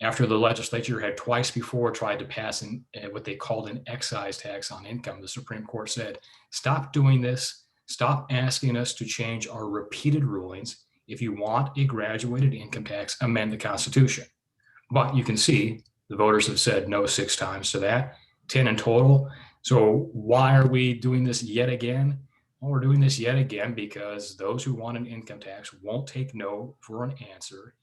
after the legislature had twice before tried to pass what they called an excise tax on income, the Supreme Court said, stop doing this. Stop asking us to change our repeated rulings. If you want a graduated income tax, amend the Constitution. But you can see the voters have said no 6 times to that, 10 in total. So why are we doing this yet again? Well, we're doing this yet again because those who want an income tax won't take no for an answer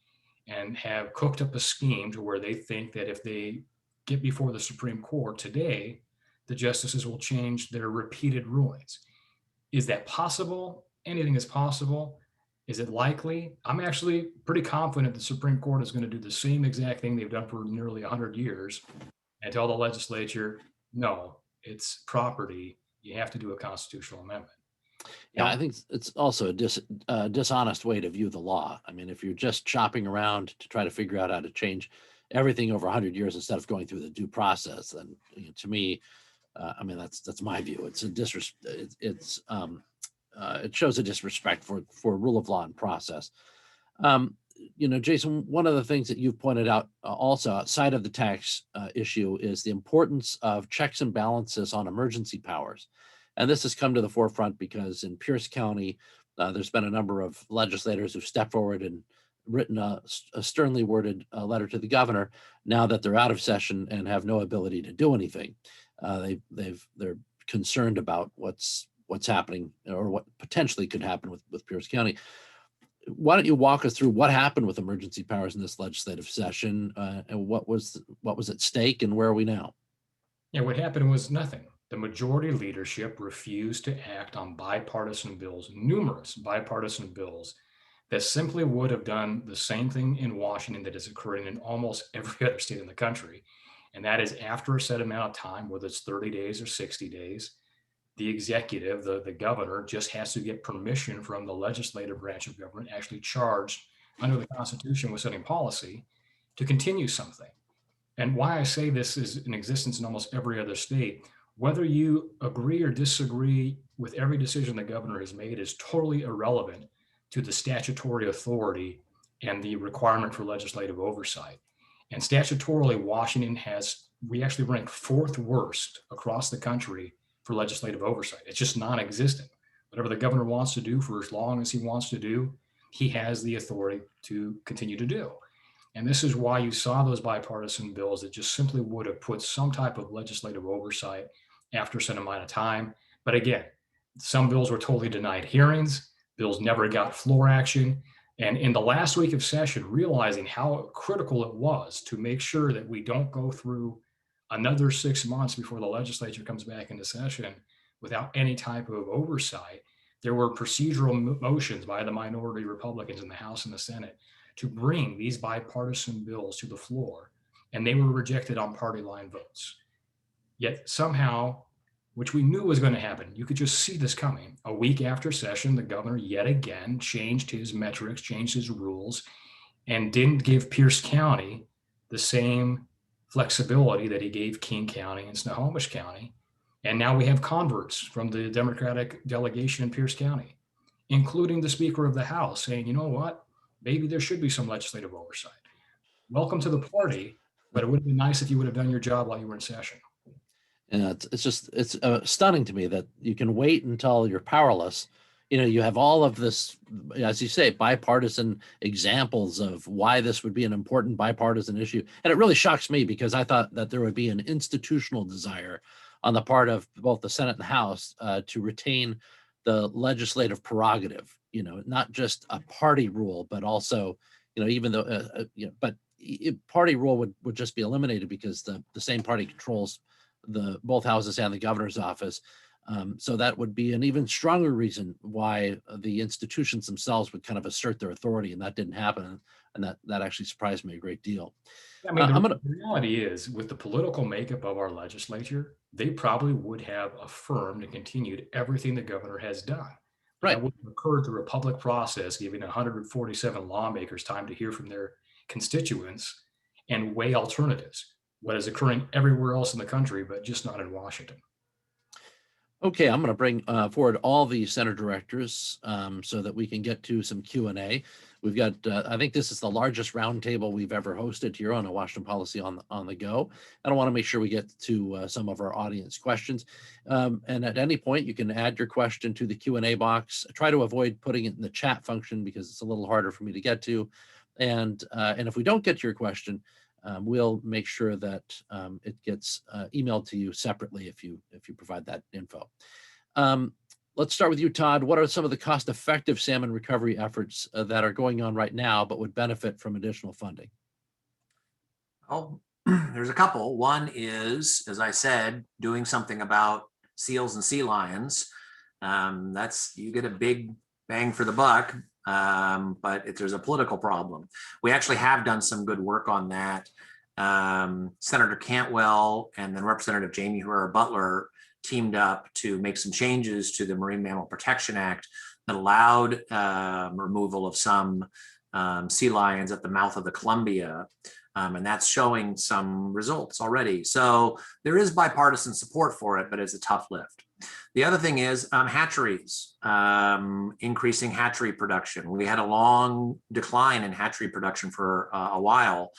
and have cooked up a scheme to where they think that if they get before the Supreme Court today, the justices will change their repeated rulings. Is that possible? Anything is possible. Is it likely? I'm actually pretty confident the Supreme Court is going to do the same exact thing they've done for nearly 100 years and tell the legislature, no, it's property. You have to do a constitutional amendment. Yeah, I think it's also a dishonest way to view the law. I mean, if you're just chopping around to try to figure out how to change everything over 100 years instead of going through the due process, then to me, I mean, that's my view. It's a it shows a disrespect for rule of law and process. Jason, one of the things that you've pointed out also outside of the tax issue is the importance of checks and balances on emergency powers. And this has come to the forefront because in Pierce County, there's been a number of legislators who've stepped forward and written a sternly worded letter to the governor now that they're out of session and have no ability to do anything. They're concerned about what's happening or what potentially could happen with Pierce County. Why don't you walk us through what happened with emergency powers in this legislative session and what was at stake and where are we now? Yeah, what happened was nothing. The majority leadership refused to act on bipartisan bills, numerous bipartisan bills that simply would have done the same thing in Washington that is occurring in almost every other state in the country. And that is after a set amount of time, whether it's 30 days or 60 days, the executive, the governor, just has to get permission from the legislative branch of government, actually charged under the Constitution with setting policy, to continue something. And why I say this is in existence in almost every other state, whether you agree or disagree with every decision the governor has made is totally irrelevant to the statutory authority and the requirement for legislative oversight. And statutorily, Washington we actually rank 4th worst across the country for legislative oversight. It's just non-existent. Whatever the governor wants to do for as long as he wants to do, he has the authority to continue to do. And this is why you saw those bipartisan bills that just simply would have put some type of legislative oversight after a certain amount of time. But again, some bills were totally denied hearings. Bills never got floor action. And in the last week of session, realizing how critical it was to make sure that we don't go through another 6 months before the legislature comes back into session without any type of oversight, there were procedural motions by the minority Republicans in the House and the Senate to bring these bipartisan bills to the floor, and they were rejected on party line votes. Yet somehow, which we knew was going to happen, you could just see this coming. A week after session, the governor yet again changed his metrics, changed his rules, and didn't give Pierce County the same flexibility that he gave King County and Snohomish County. And now we have converts from the Democratic delegation in Pierce County, including the Speaker of the House, saying, you know what, maybe there should be some legislative oversight. Welcome to the party, but it would have been nice if you would have done your job while you were in session. And it's stunning to me that you can wait until you're powerless. You have all of this, as you say, bipartisan examples of why this would be an important bipartisan issue. And it really shocks me because I thought that there would be an institutional desire on the part of both the Senate and the House to retain the legislative prerogative, not just a party rule, but also, even though, party rule would just be eliminated because the same party controls both houses and the governor's office. So that would be an even stronger reason why the institutions themselves would kind of assert their authority, and that didn't happen. And that actually surprised me a great deal. I mean, the reality is, with the political makeup of our legislature, they probably would have affirmed and continued everything the governor has done. Right. That would have occurred through a public process, giving 147 lawmakers time to hear from their constituents and weigh alternatives, what is occurring everywhere else in the country, but just not in Washington. Okay, I'm going to bring forward all the center directors so that we can get to some Q&A. We've got, I think this is the largest roundtable we've ever hosted here on a Washington Policy on the Go. And I want to make sure we get to some of our audience questions. And at any point, you can add your question to the Q&A box. Try to avoid putting it in the chat function because it's a little harder for me to get to. And if we don't get to your question, we'll make sure that it gets emailed to you separately if you provide that info. Let's start with you, Todd. What are some of the cost-effective salmon recovery efforts that are going on right now but would benefit from additional funding? Oh, there's a couple. One is, as I said, doing something about seals and sea lions. You get a big bang for the buck. But there's a political problem. We actually have done some good work on that. Senator Cantwell and then Representative Jamie Herrera Butler teamed up to make some changes to the Marine Mammal Protection Act that allowed removal of some sea lions at the mouth of the Columbia. And that's showing some results already. So there is bipartisan support for it, but it's a tough lift. The other thing is hatcheries, increasing hatchery production. We had a long decline in hatchery production for a while.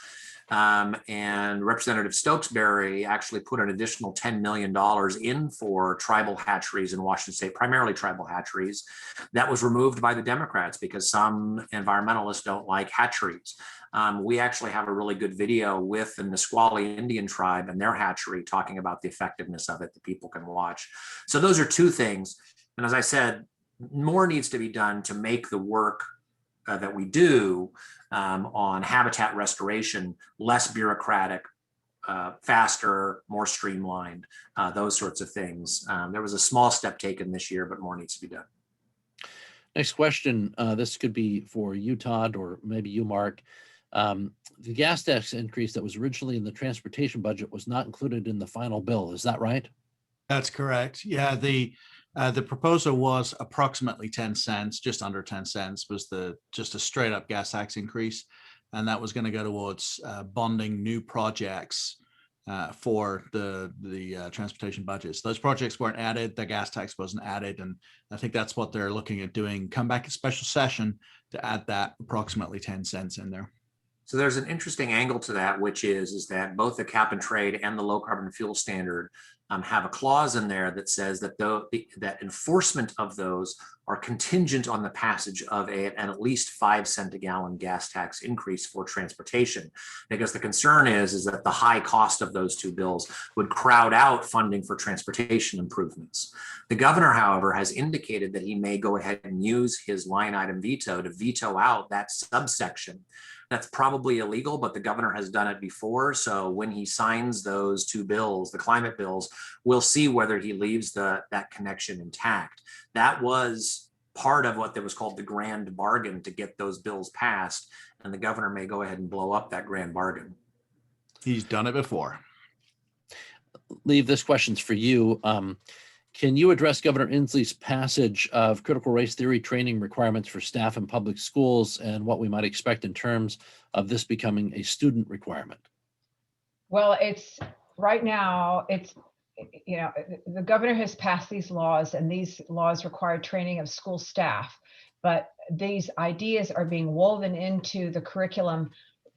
And Representative Stokesbury actually put an additional $10 million in for tribal hatcheries in Washington state, primarily tribal hatcheries. That was removed by the Democrats because some environmentalists don't like hatcheries. We actually have a really good video with the Nisqually Indian tribe and their hatchery talking about the effectiveness of it that people can watch. So those are two things. And as I said, more needs to be done to make the work that we do on habitat restoration less bureaucratic, faster, more streamlined, those sorts of things. There was a small step taken this year, but more needs to be done. Next question. This could be for you, Todd, or maybe you, Mark. The gas tax increase that was originally in the transportation budget was not included in the final bill. Is that right? That's correct. Yeah, the proposal was approximately 10 cents, just under 10 cents was just a straight up gas tax increase. And that was going to go towards bonding new projects for the transportation budgets. Those projects weren't added, the gas tax wasn't added. And I think that's what they're looking at doing. Come back a special session to add that approximately 10 cents in there. So there's an interesting angle to that, which is that both the cap and trade and the low carbon fuel standard have a clause in there that says that that enforcement of those are contingent on the passage of an at least 5 cent a gallon gas tax increase for transportation, because the concern is that the high cost of those two bills would crowd out funding for transportation improvements. The governor, however, has indicated that he may go ahead and use his line item veto to veto out that subsection. That's probably illegal, but the governor has done it before. So when he signs those two bills, the climate bills, we'll see whether he leaves that connection intact. That was part of what that was called the grand bargain to get those bills passed. And the governor may go ahead and blow up that grand bargain. He's done it before. Leave, this question's for you. Can you address Governor Inslee's passage of critical race theory training requirements for staff in public schools and what we might expect in terms of this becoming a student requirement? Well, it's right now, the governor has passed these laws, and these laws require training of school staff, but these ideas are being woven into the curriculum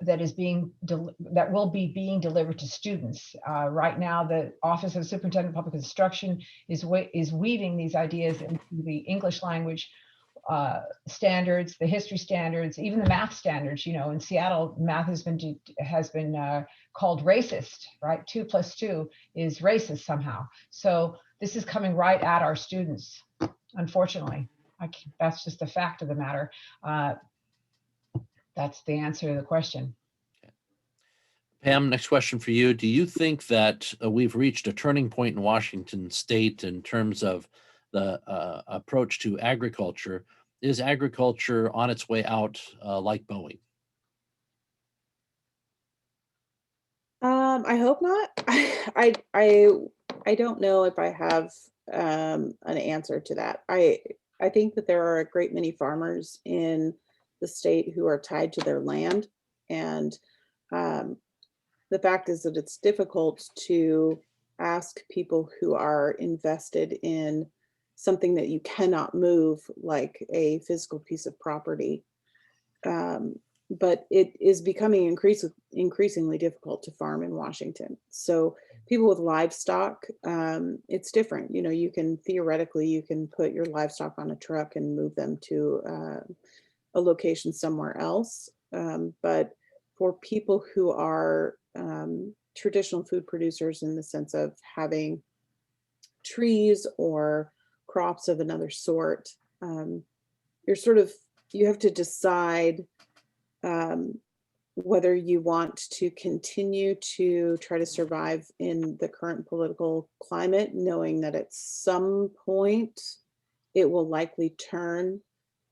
that will be being delivered to students. Right now, the Office of Superintendent of Public Instruction is weaving these ideas into the English language standards, the history standards, even the math standards. In Seattle, math has been called racist, right? 2 + 2 is racist somehow. So this is coming right at our students, unfortunately. That's just a fact of the matter. That's the answer to the question. Pam, next question for you. Do you think that we've reached a turning point in Washington state in terms of the approach to agriculture? Is agriculture on its way out like Boeing? I hope not. I don't know if I have an answer to that. I think that there are a great many farmers in the state who are tied to their land, and the fact is that it's difficult to ask people who are invested in something that you cannot move, like a physical piece of property. But it is becoming increasingly difficult to farm in Washington. So people with livestock, it's different. You can theoretically, put your livestock on a truck and move them to a location somewhere else. But for people who are traditional food producers, in the sense of having trees or crops of another sort, you have to decide whether you want to continue to try to survive in the current political climate, knowing that at some point it will likely turn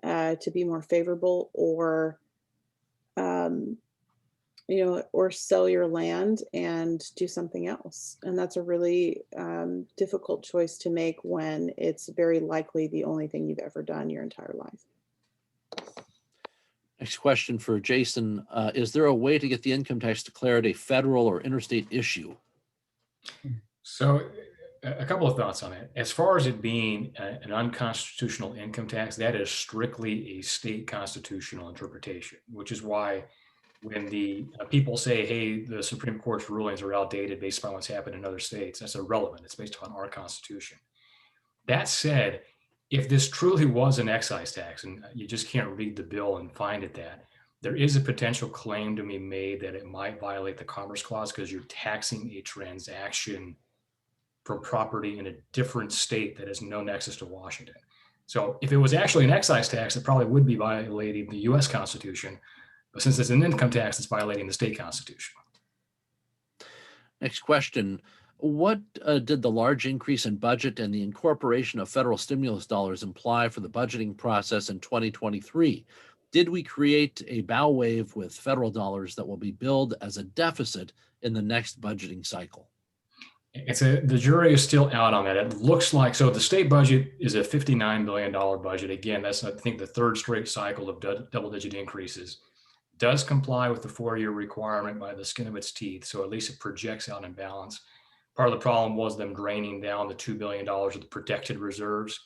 to be more favorable, or or sell your land and do something else. And that's a really difficult choice to make when it's very likely the only thing you've ever done your entire life. Next question for Jason. Is there a way to get the income tax declared a federal or interstate issue? So a couple of thoughts on it. As far as it being an unconstitutional income tax, that is strictly a state constitutional interpretation, which is why when the people say, hey, the Supreme Court's rulings are outdated based on what's happened in other states, that's irrelevant. It's based on our Constitution. That said, if this truly was an excise tax, and you just can't read the bill and find it that, there is a potential claim to be made that it might violate the Commerce Clause because you're taxing a transaction for property in a different state that has no nexus to Washington. So if it was actually an excise tax, it probably would be violating the US Constitution. But since it's an income tax, it's violating the state constitution. Next question. What did the large increase in budget and the incorporation of federal stimulus dollars imply for the budgeting process in 2023? Did we create a bow wave with federal dollars that will be billed as a deficit in the next budgeting cycle? The jury is still out on that. It looks like, so the state budget is a $59 billion budget. Again, that's, I think, the third straight cycle of double-digit increases. Does comply with the 4-year requirement by the skin of its teeth. So at least it projects out in balance. Part of the problem was them draining down the $2 billion of the protected reserves,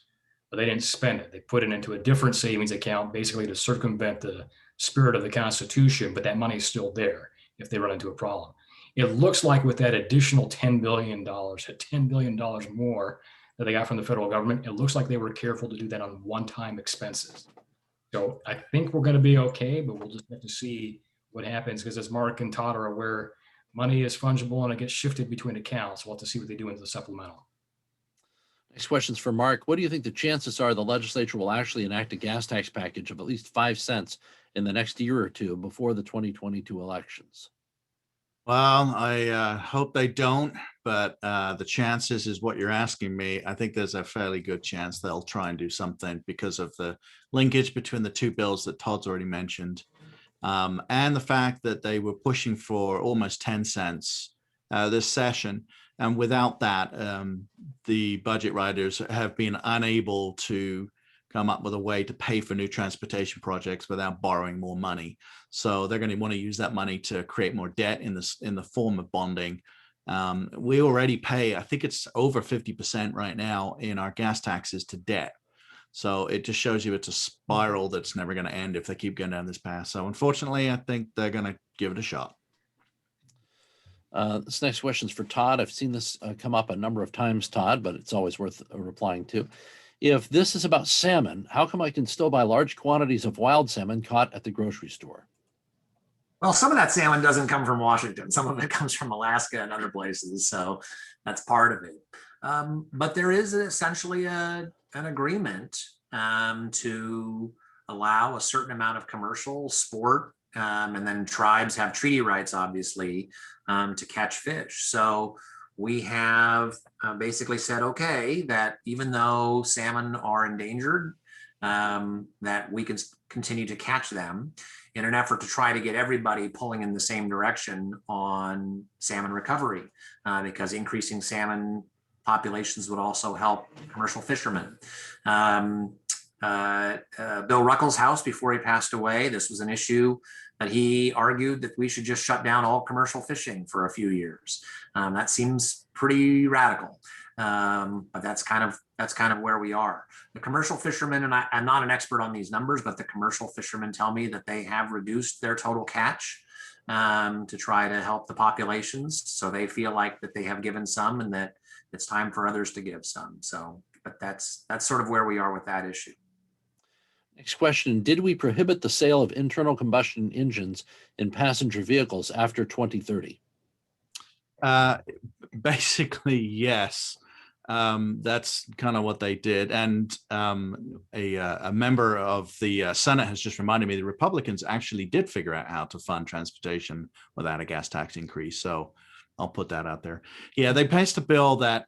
but they didn't spend it. They put it into a different savings account, basically to circumvent the spirit of the Constitution, but that money is still there if they run into a problem. It looks like with that additional $10 billion, $10 billion more that they got from the federal government, it looks like they were careful to do that on one-time expenses. So I think we're going to be okay, but we'll just have to see what happens because as Mark and Todd are aware, money is fungible and it gets shifted between accounts. We'll have to see what they do into the supplemental. Next question's for Mark. What do you think the chances are the legislature will actually enact a gas tax package of at least 5 cents in the next year or two before the 2022 elections? Well, I hope they don't, but the chances is what you're asking me. I think there's a fairly good chance they'll try and do something because of the linkage between the two bills that Todd's already mentioned, and the fact that they were pushing for almost 10 cents this session. And without that, the budget writers have been unable to come up with a way to pay for new transportation projects without borrowing more money. So they're going to want to use that money to create more debt in the form of bonding. We already pay, I think it's over 50% right now in our gas taxes to debt. So it just shows you it's a spiral that's never going to end if they keep going down this path. So unfortunately, I think they're going to give it a shot. This next question is for Todd. I've seen this come up a number of times, Todd, but it's always worth replying to. If this is about salmon, how come I can still buy large quantities of wild salmon caught at the grocery store? Well, some of that salmon doesn't come from Washington. Some of it comes from Alaska and other places. So that's part of it. But there is essentially an agreement to allow a certain amount of commercial sport. And then tribes have treaty rights, obviously, to catch fish. So we have basically said, okay, that even though salmon are endangered, that we can continue to catch them in an effort to try to get everybody pulling in the same direction on salmon recovery, because increasing salmon populations would also help commercial fishermen. Bill Ruckles' house, before he passed away, this was an issue that he argued that we should just shut down all commercial fishing for a few years. That seems pretty radical, but that's kind of where we are. The commercial fishermen, and I'm not an expert on these numbers, but the commercial fishermen tell me that they have reduced their total catch to try to help the populations. So they feel like that they have given some and that it's time for others to give some. So, but that's sort of where we are with that issue. Next question. Did we prohibit the sale of internal combustion engines in passenger vehicles after 2030? Basically, yes. That's kind of what they did. And a member of the Senate has just reminded me the Republicans actually did figure out how to fund transportation without a gas tax increase. So I'll put that out there. Yeah, they passed a bill that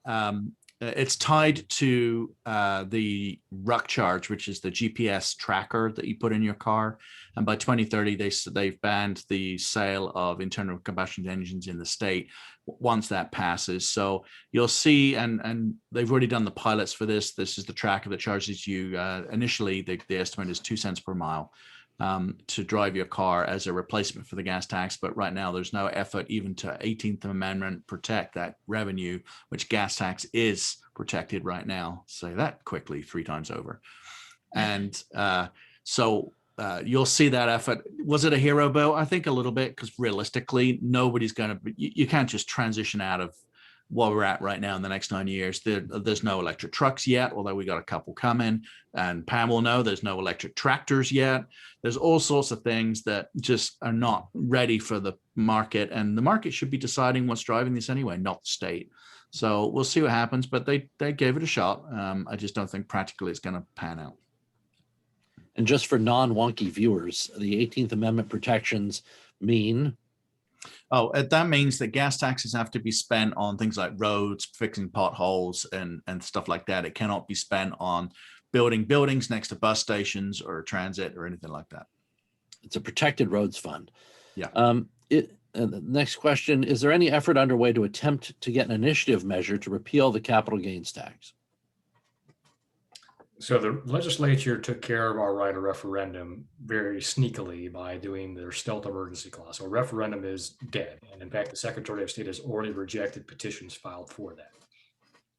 it's tied to the RUC charge, which is the GPS tracker that you put in your car. And by 2030, they've banned the sale of internal combustion engines in the state once that passes. So you'll see, and they've already done the pilots for this. This is the tracker that charges you. Initially, the estimate is 2 cents per mile. to drive your car as a replacement for the gas tax. But right now, there's no effort even to 18th Amendment protect that revenue, which gas tax is protected right now. Say that quickly 3 times over. And so you'll see that effort. Was it a hero bill? I think a little bit, because realistically, nobody's going to, you can't just transition out of where we're at right now in the next 9 years. There's no electric trucks yet, although we got a couple coming. And Pam will know there's no electric tractors yet. There's all sorts of things that just are not ready for the market. And the market should be deciding what's driving this anyway, not the state. So we'll see what happens, but they gave it a shot. I just don't think practically it's going to pan out. And just for non-wonky viewers, the 18th Amendment protections mean? Oh, that means that gas taxes have to be spent on things like roads, fixing potholes, and stuff like that. It cannot be spent on building buildings next to bus stations or transit or anything like that. It's a protected roads fund. Yeah. The next question, is there any effort underway to attempt to get an initiative measure to repeal the capital gains tax? So the legislature took care of our right of referendum very sneakily by doing their stealth emergency clause. So a referendum is dead. And in fact, the Secretary of State has already rejected petitions filed for that.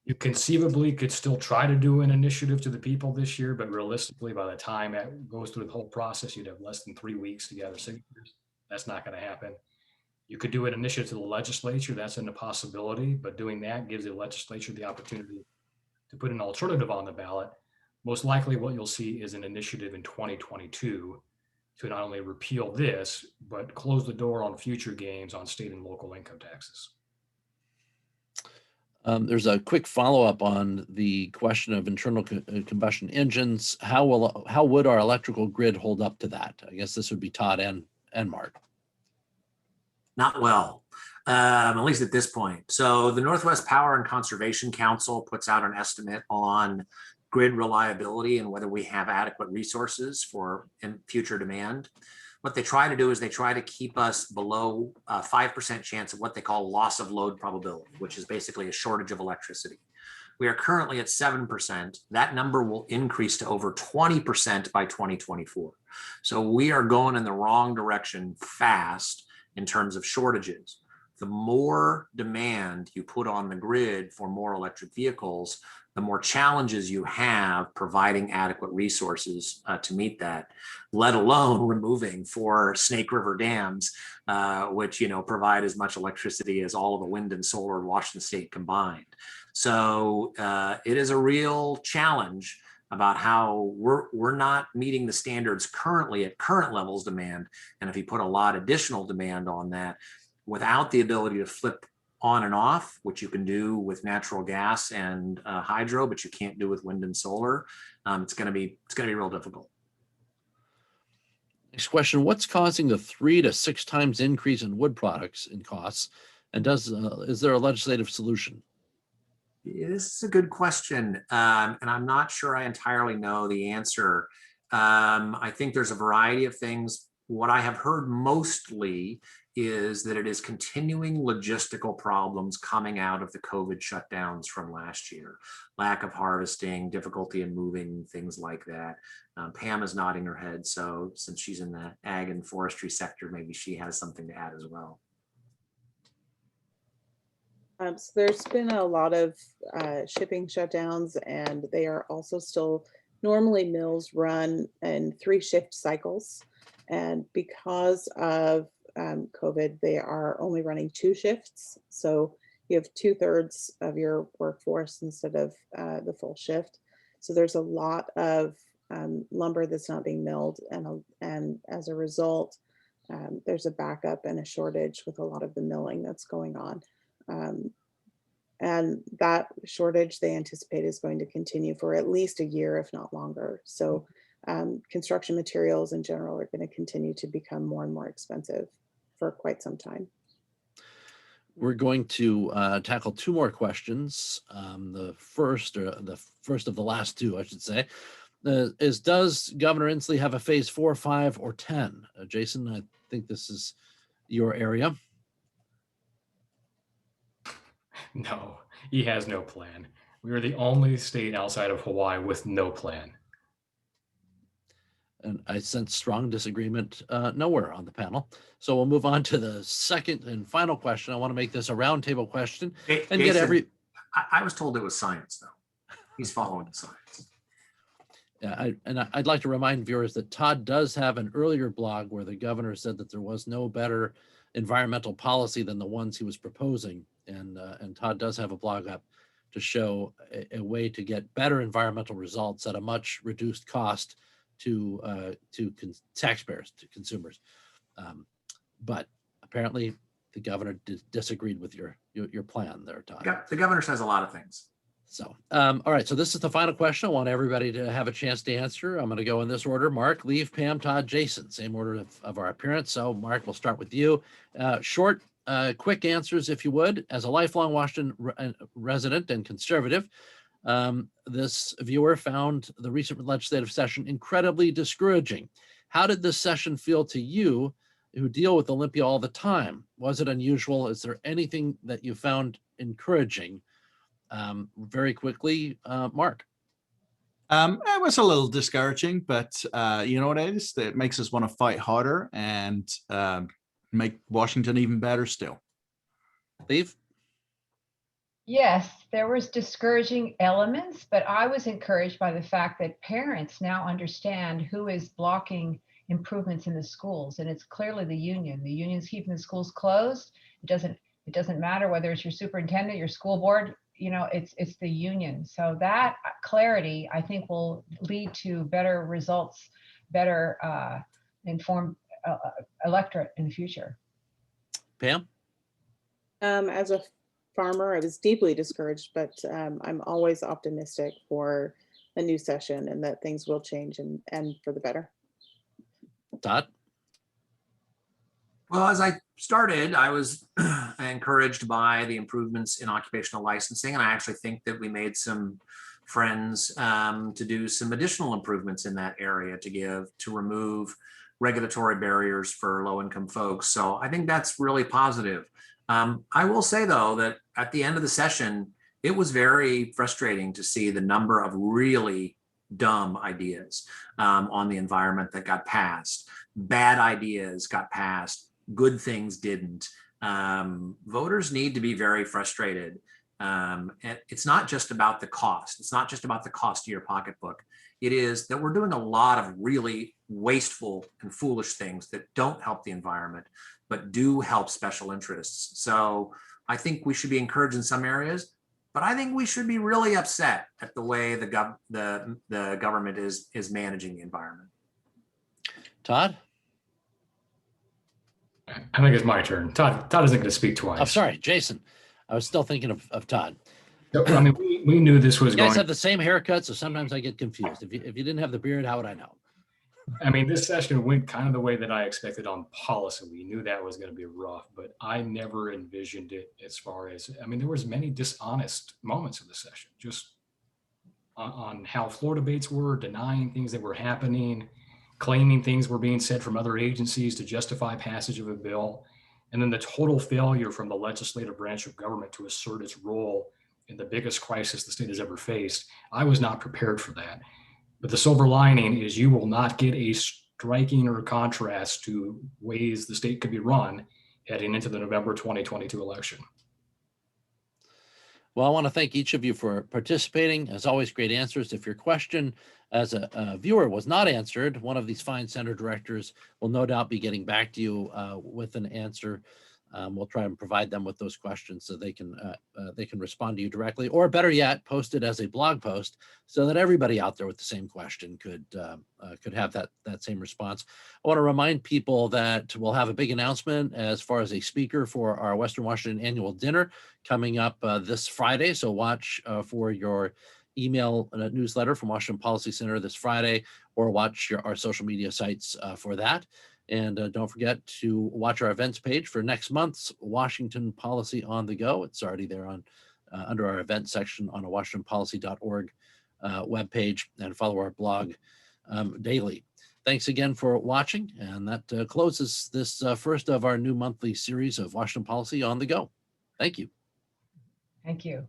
You conceivably could still try to do an initiative to the people this year, but realistically, by the time it goes through the whole process, you'd have less than 3 weeks to gather signatures. That's not going to happen. You could do an initiative to the legislature. That's an possibility, but doing that gives the legislature the opportunity to put an alternative on the ballot. Most likely what you'll see is an initiative in 2022 to not only repeal this, but close the door on future gains on state and local income taxes. There's a quick follow-up on the question of internal combustion engines. How would our electrical grid hold up to that? I guess this would be Todd and Mark. Not well, at least at this point. So the Northwest Power and Conservation Council puts out an estimate on grid reliability and whether we have adequate resources for future demand. What they try to do is they try to keep us below a 5% chance of what they call loss of load probability, which is basically a shortage of electricity. We are currently at 7%. That number will increase to over 20% by 2024. So we are going in the wrong direction fast in terms of shortages. The more demand you put on the grid for more electric vehicles, the more challenges you have providing adequate resources to meet that, let alone removing 4 Snake River dams, which provide as much electricity as all of the wind and solar in Washington State combined. So it is a real challenge about how we're not meeting the standards currently at current levels demand. And if you put a lot additional demand on that, without the ability to flip on and off, which you can do with natural gas and hydro, but you can't do with wind and solar, it's going to be real difficult. Next question, what's causing the 3 to 6 times increase in wood products in costs? And is there a legislative solution? Yeah, this is a good question. And I'm not sure I entirely know the answer. I think there's a variety of things. What I have heard mostly is that it is continuing logistical problems coming out of the COVID shutdowns from last year. Lack of harvesting, difficulty in moving, things like that. Pam is nodding her head. So since she's in the ag and forestry sector, maybe she has something to add as well. So there's been a lot of shipping shutdowns, and they are also still, normally mills run in 3-shift cycles. And because of COVID, they are only running 2 shifts. So you have 2/3 of your workforce instead of the full shift. So there's a lot of lumber that's not being milled. And as a result, there's a backup and a shortage with a lot of the milling that's going on. And that shortage they anticipate is going to continue for at least a year, if not longer. So construction materials in general are going to continue to become more and more expensive for quite some time. We're going to tackle 2 more questions. The first of the last 2, I should say, is does Governor Inslee have a phase 4, 5, or 10? Jason, I think this is your area. No, he has no plan. We are the only state outside of Hawaii with no plan. And I sense strong disagreement nowhere on the panel. So we'll move on to the second and final question. I want to make this a roundtable question Hey, and get Jason, every. I was told it was science, though. He's following the science. Yeah, I'd like to remind viewers that Todd does have an earlier blog where the governor said that there was no better environmental policy than the ones he was proposing. And Todd does have a blog up to show a way to get better environmental results at a much reduced cost to taxpayers, to consumers. But apparently the governor disagreed with your plan there, Todd. Yeah, the governor says a lot of things. So, all right. So this is the final question. I want everybody to have a chance to answer. I'm going to go in this order: Mark, Leave, Pam, Todd, Jason. Same order of our appearance. So, Mark, we'll start with you. Short, quick answers, if you would. As a lifelong Washington resident and conservative, this viewer found the recent legislative session incredibly discouraging. How did this session feel to you, who deal with Olympia all the time? Was it unusual? Is there anything that you found encouraging? Very quickly, Mark. It was a little discouraging, but you know what it is? It makes us want to fight harder and make Washington even better still. Leave. Yes, there was discouraging elements, but I was encouraged by the fact that parents now understand who is blocking improvements in the schools, and it's clearly the union. The union's keeping the schools closed. It doesn't matter whether it's your superintendent, your school board. You know, it's the union. So that clarity, I think, will lead to better results, better informed electorate in the future. Pam. As a farmer, I was deeply discouraged, but I'm always optimistic for a new session and that things will change and for the better. Todd. Well, as I started, I was encouraged by the improvements in occupational licensing, and I actually think that we made some friends to do some additional improvements in that area to remove regulatory barriers for low-income folks. So I think that's really positive. I will say, though, that at the end of the session, it was very frustrating to see the number of really dumb ideas on the environment that got passed. Bad ideas got passed. Good things didn't. Voters need to be very frustrated. And it's not just about the cost. It's not just about the cost to your pocketbook. It is that we're doing a lot of really wasteful and foolish things that don't help the environment, but do help special interests. So I think we should be encouraged in some areas, but I think we should be really upset at the way the government is managing the environment. Todd. I think it's my turn. Todd isn't going to speak twice. I'm sorry, Jason. I was still thinking of Todd. I mean, we knew this was You guys going. have the same haircut, so sometimes I get confused. If you didn't have the beard, how would I know? I mean, this session went kind of the way that I expected on policy. We knew that was going to be rough, but I never envisioned it as far as, I mean, there was many dishonest moments of the session, just on how floor debates were, denying things that were happening, claiming things were being said from other agencies to justify passage of a bill, and then the total failure from the legislative branch of government to assert its role in the biggest crisis the state has ever faced. I was not prepared for that. But the silver lining is you will not get a striking or contrast to ways the state could be run heading into the November 2022 election. Well, I want to thank each of you for participating. As always, great answers. If your question as a viewer was not answered, one of these fine center directors will no doubt be getting back to you with an answer. We'll try and provide them with those questions so they can respond to you directly, or better yet, post it as a blog post so that everybody out there with the same question could have that same response. I want to remind people that we'll have a big announcement as far as a speaker for our Western Washington annual dinner coming up this Friday. So watch for your email newsletter from Washington Policy Center this Friday, or watch our social media sites for that. And don't forget to watch our events page for next month's Washington Policy on the Go. It's already there on under our events section on a washingtonpolicy.org webpage, and follow our blog daily. Thanks again for watching, and that closes this first of our new monthly series of Washington Policy on the Go. Thank you. Thank you.